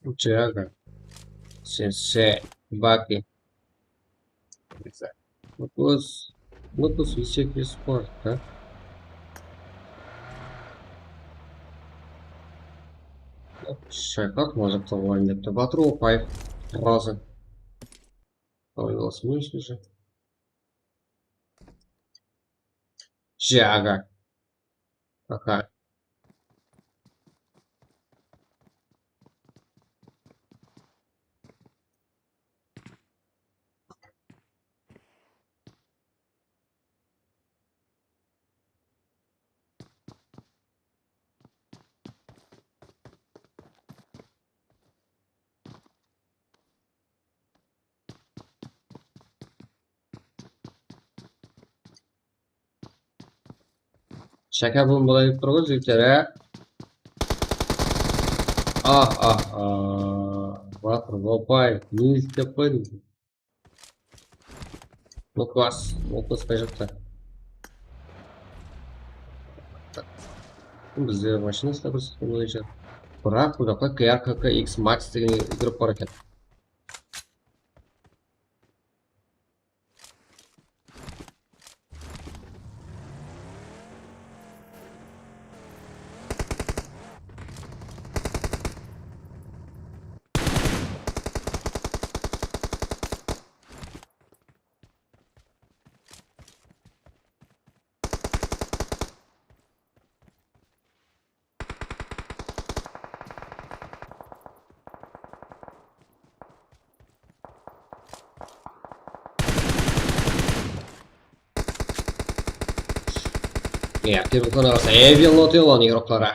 Джага, сенсей, Баки. Ну-ка, висек весь спорт, да? Шайқақ мажықтың ойындапты. Батыр Опаев, разы. Появилась мысль же. Джага. Ага. Şaka bombalayıp dururuz ülkere. Батыр Опаев, не істеп қойдың? Ну-ка, қай жақта? Бізде машина ұстап көрсеткен бойынша. Бірақ бұл жақта KRKK X Max деген игріп бар екен. Керухан ағасы, Эвил Нотелон игроктары.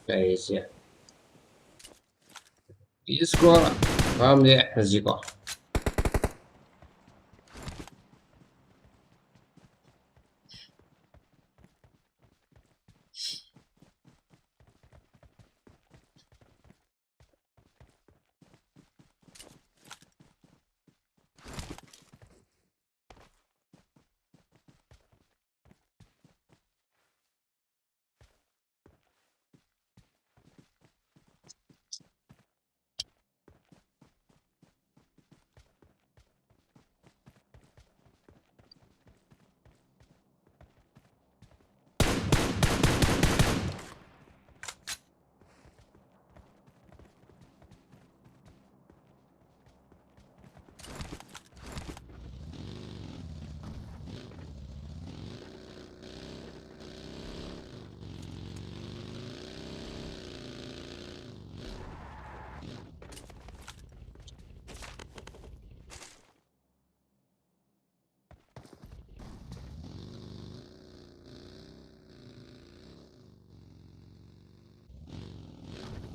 Поэзия. Диско. Хамде Зико.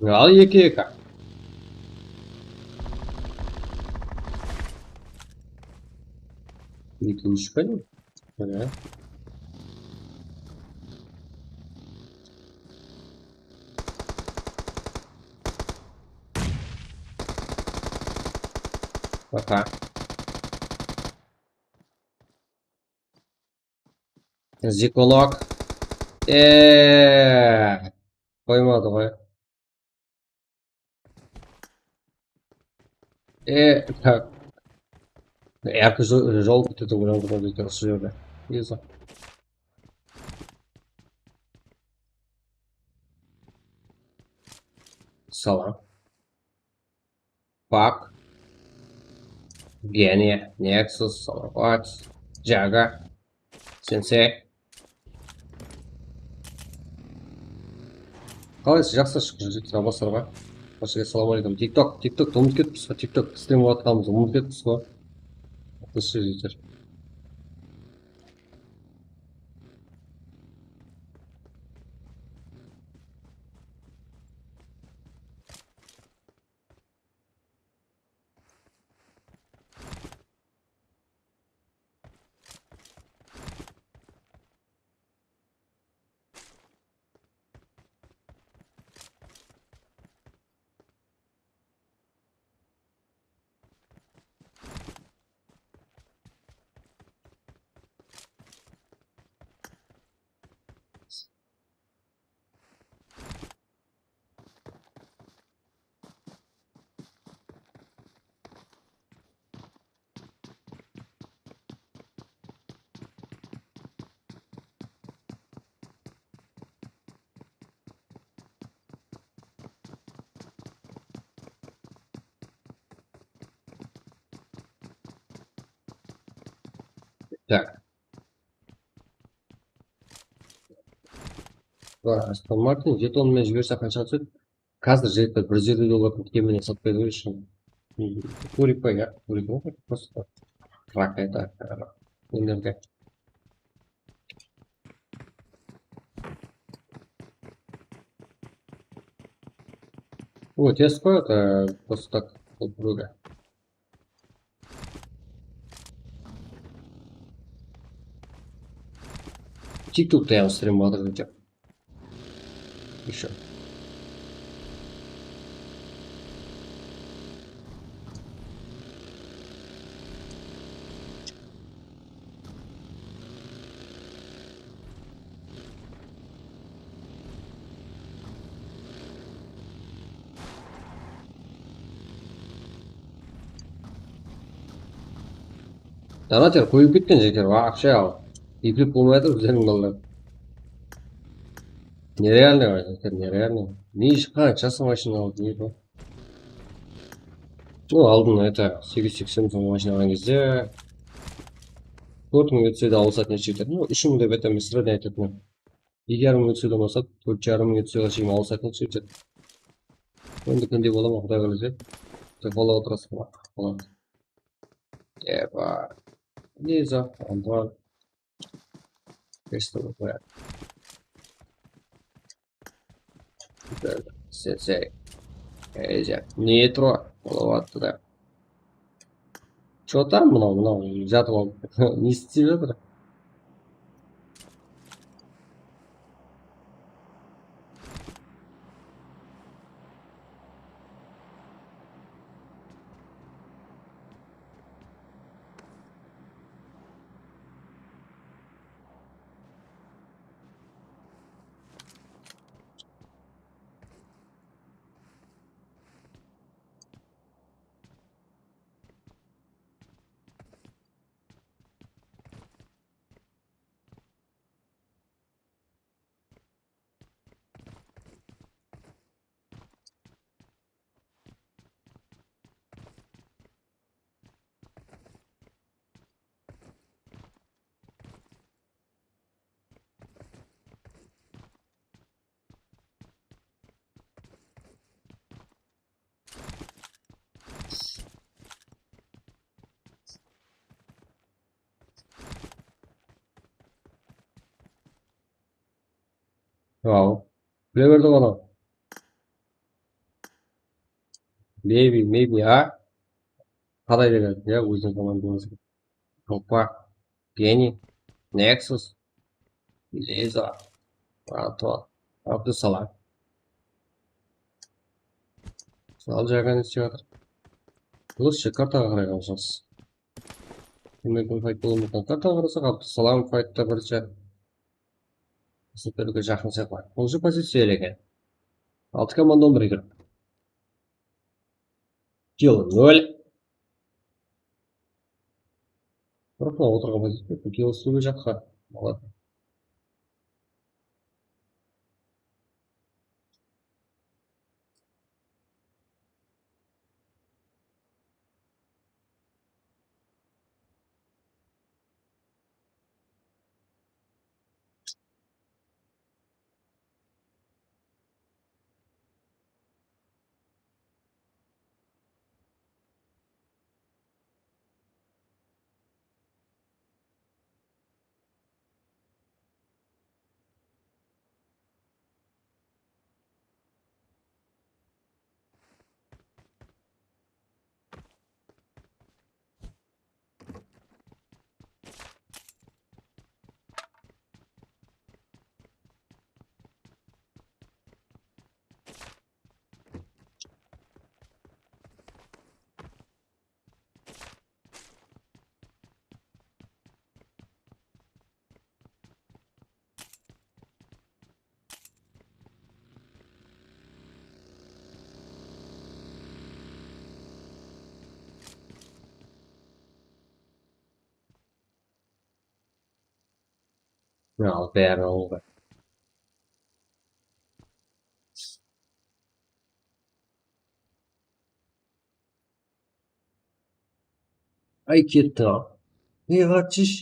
Al 2'ye. İkinci kale mi? Öyle. Пока. Зиколог. Koymadı koy. Так. Ярко желтый это уже вроде как съёбе. Вижу. Сала. Пак. Гения. Нексус. Салават. Джага. Сенсей. қалайсыз жақсы жүрсіз араласар ма баршаға ассалаумағалейкум тиктокты ұмытып кетіппіз ғой тикток стрим қылып жатқанымызды ұмытып кетіппіз ғой жақсы жүйдер Так. Aston Martin жетонымен жіберсе қаншаға түседі? Қазір жетті $150 кеміне сатпай қойшы. Курикпай, ja? Курикпай, просто трак это. Энергия. О, тест қой, это просто так, друга. TikTok'ta я стрим bağlayacağım. Еще. Донатер қойып кеткен жекер, ақша ал. Иплеп болмай жатыр біздердің балалар. Нереально жекер, нереально. Не қаншасы машина алды, не бұл? Ну, алдын это 880 сом машина алған кезде 4000 өтсе де алысатын жетеді. Ну, 3000 деп айтамын, средний айтатын. 2,5 өтсе де болса, 4,5 өтсе де шейін алысатын жетеді. Енді күнде бола ма, құдай қаласа. Ты бола отырасың ба? Болады. Еба. Лиза, Антуан. Что такое? Сенсей. Эйзя. Нитро. Вот туда. Что там много? Жатып алып. Не істеп жатыр? Вау. Біле берді ғана. Maybe, а? Қалай деген? Я өзінің командамызға. Компа. Penny. Nexus. Лиза. Антуан. Абдусалам. Сал жағаны істеп жатыр. Лучше картаға қарай қалжыңыз. Кіммен файт болуы мүмкін. Картаға қарасақ, Абдусалам файтта бірінші. Суперлігі жақын сияқты. 10-шы позиция екен. 6 команда 11 кіріп. Килл 0. Бұрықна отырған позиция. Килл суы жаққа. Болады. Al bәрі олғы. Ай кетті. Қатшыш.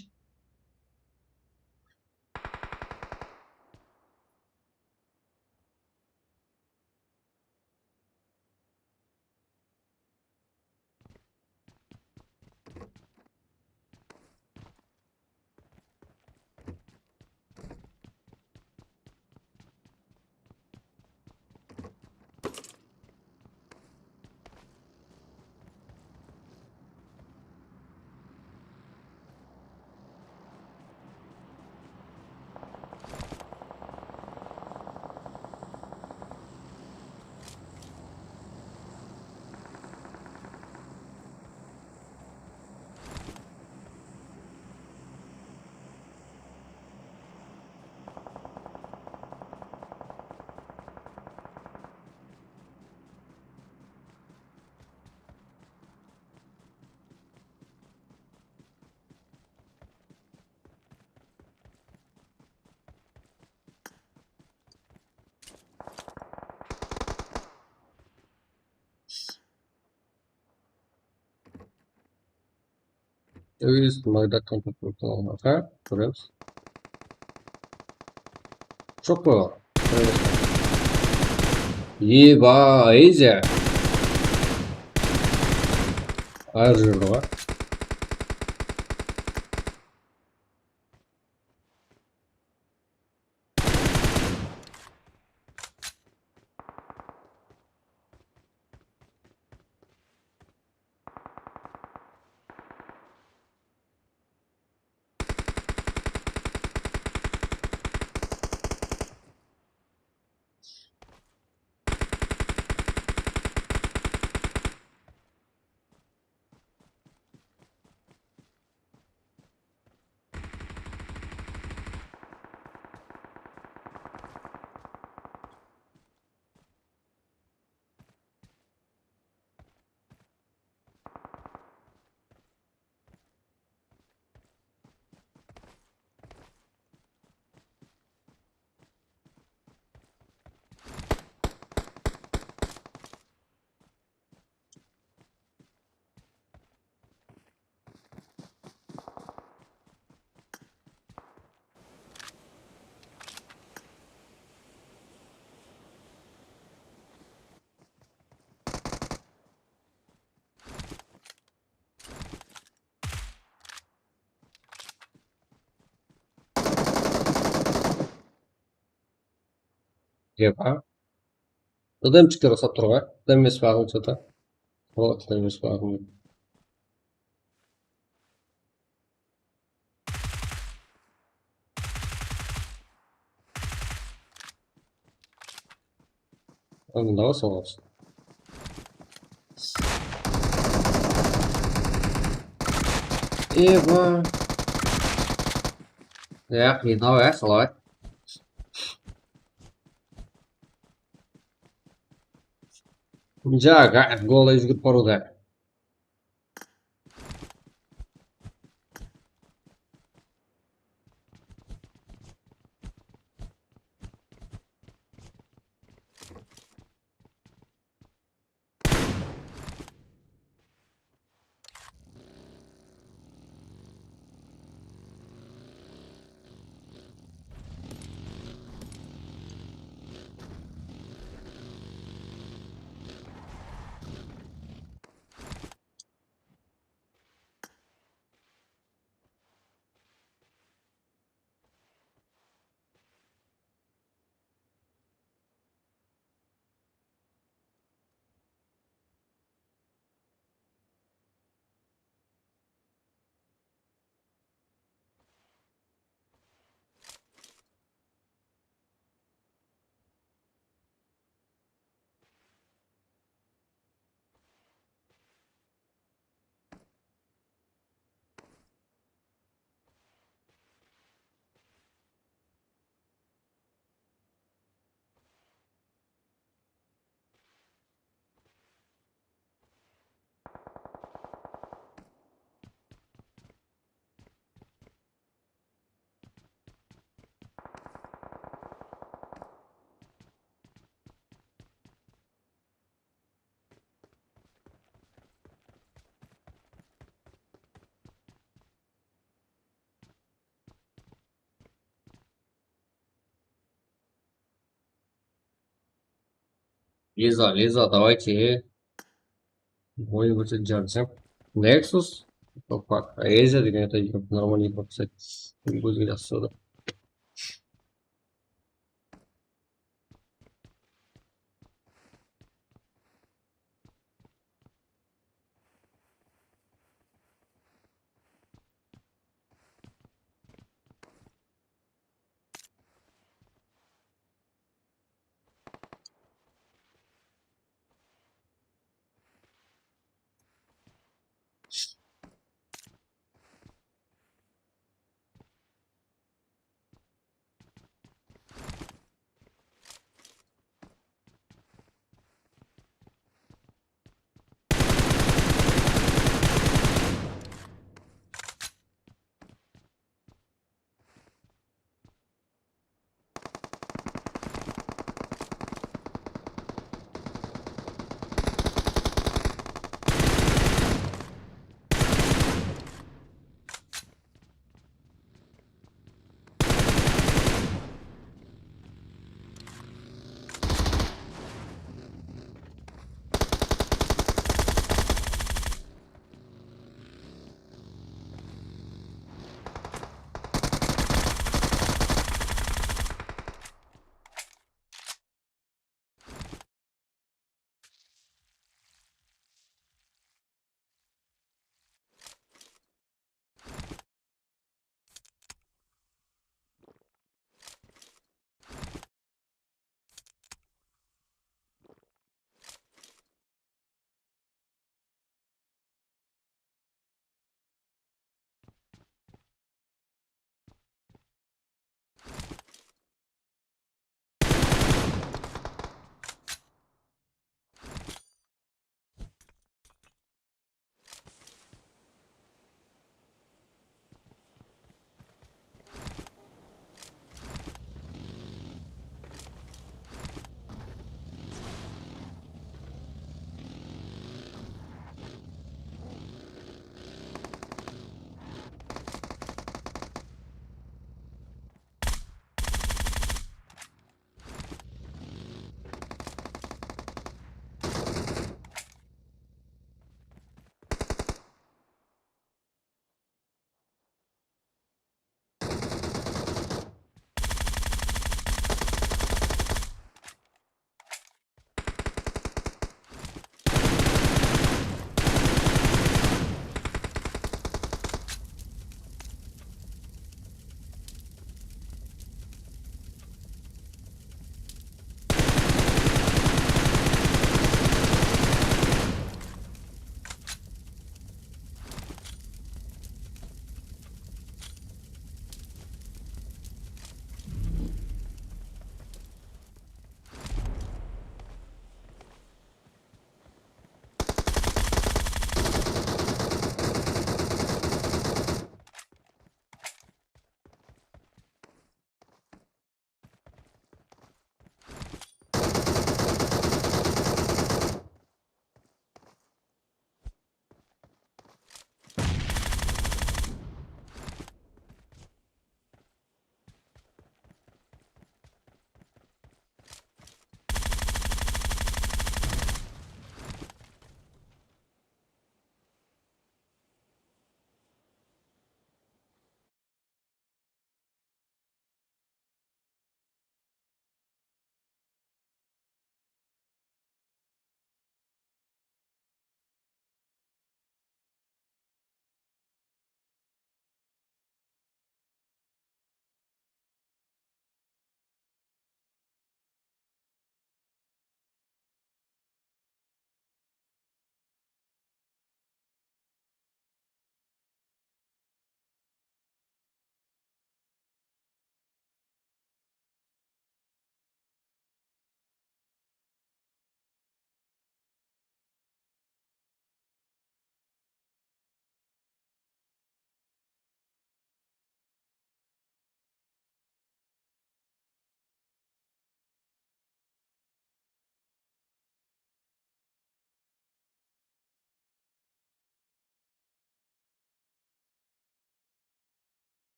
Üst mayda kontaklı ha? Ko'ramiz. Çok mu? Yeba, iyice. Ayrıca var. Yeba. Dadam çıktı rasa turga. Dadam mes bağım çota. O dadam mes bağım. Onun da olsa olsun. Yeba. Ya, qiyinroq ya, Saloy. Jaga, golga yugurib boruvdi. Лиза, давайте. Ой, вот это держим. Nexus. Опа, Asia, это нормально пописать. Не будет отсюда.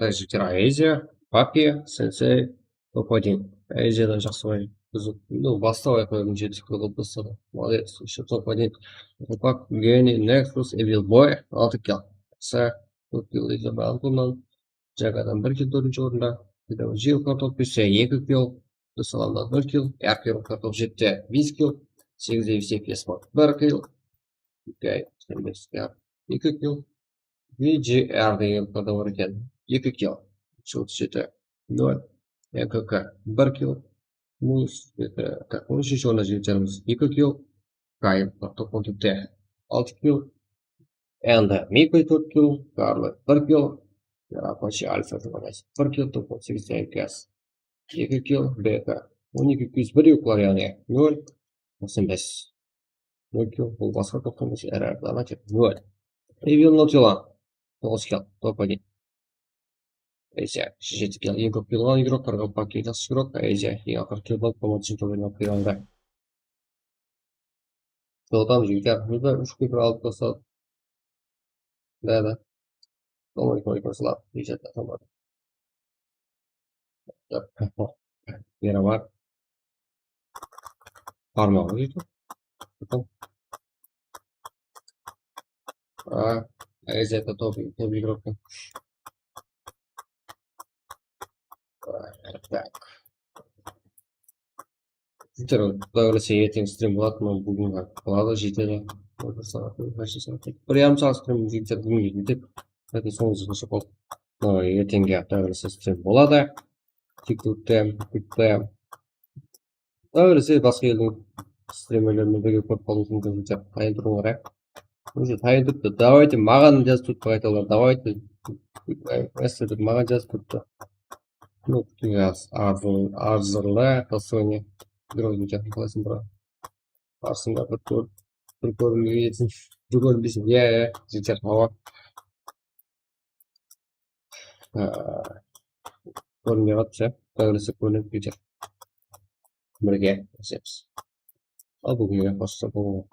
жігіттер Азия, Папи, Сенсей, топ-1. Азиядан жақсы ойын. Біз бастау аяқ жетістікті қылып тастады. Молодец, еще топ-1. Пак, Гений, Nexus, Evil Boy, 6 kill. Жақсы, 4 kill дейді Антоннан. Жагадан 1 kill 4-ші орында. Жил картоп түссе 2 kill. Дұсаламдан 0 kill. Әркер картоп жетті 5 kill. 8-де Евсек Есмар 1 kill. Окей, 2 kill. VGR деген картоп бар екен. 2 kill. Шыл түсеті 0. МКК 1 kill. Мус, как он еще на жителямыз 2 kill. Кайын картоп контепте 6 kill. Энда Микой 4 kill. Карлы 1 kill. Почти Альфа 1 kill. Топ 8 газ 2 kill. БК 12 күз 1 юклар яғни 0. 85. 0 kill. Бұл басқа топтамыз әрәрді 0. Evil Notila 9 kill. Топ-1. Азия 6 kill. Ең көп kill алған игроктарға пакет жақсы игрок. Азия ең ақыр kill болып помочь тобына қиранды. Там жігіттер 3 kill алып тастады. Да. Ой, слаб. 50 атамады. Вера бар. Пармағы жүйті. Азия топ игрок. Так. Жігіттер, құдай өлесе ертең стрим болады, но бүгін қалады жетеді. Бір ярым сағат стрим жігіттер бүгін жетіп. Ертең соңғы жығышы болды. Ертеңге құдай өлесе стрим болады. TikTok'та, Twitch'та. Құдай өлесе басқа елдің стримерлерімен бірге көріп қалуымыз мүмкін жігіттер. Тайын тұрыңдар. Уже тайын тұрыпты. Давайте маған жазып тұрып қайталар. Давайте. Маған жазып тұрыпты. Ну, арзырлы қасуыне. Грозбича, қалайсың бұра. Арсында бір көрінгі етсін. Бір көрінбейсің. Жігіттер, ауа. Көрінбей қатып, тәуілісі көрініп жігіттер. Бірге, өсеміз. Ал бүгінге қосса бұл.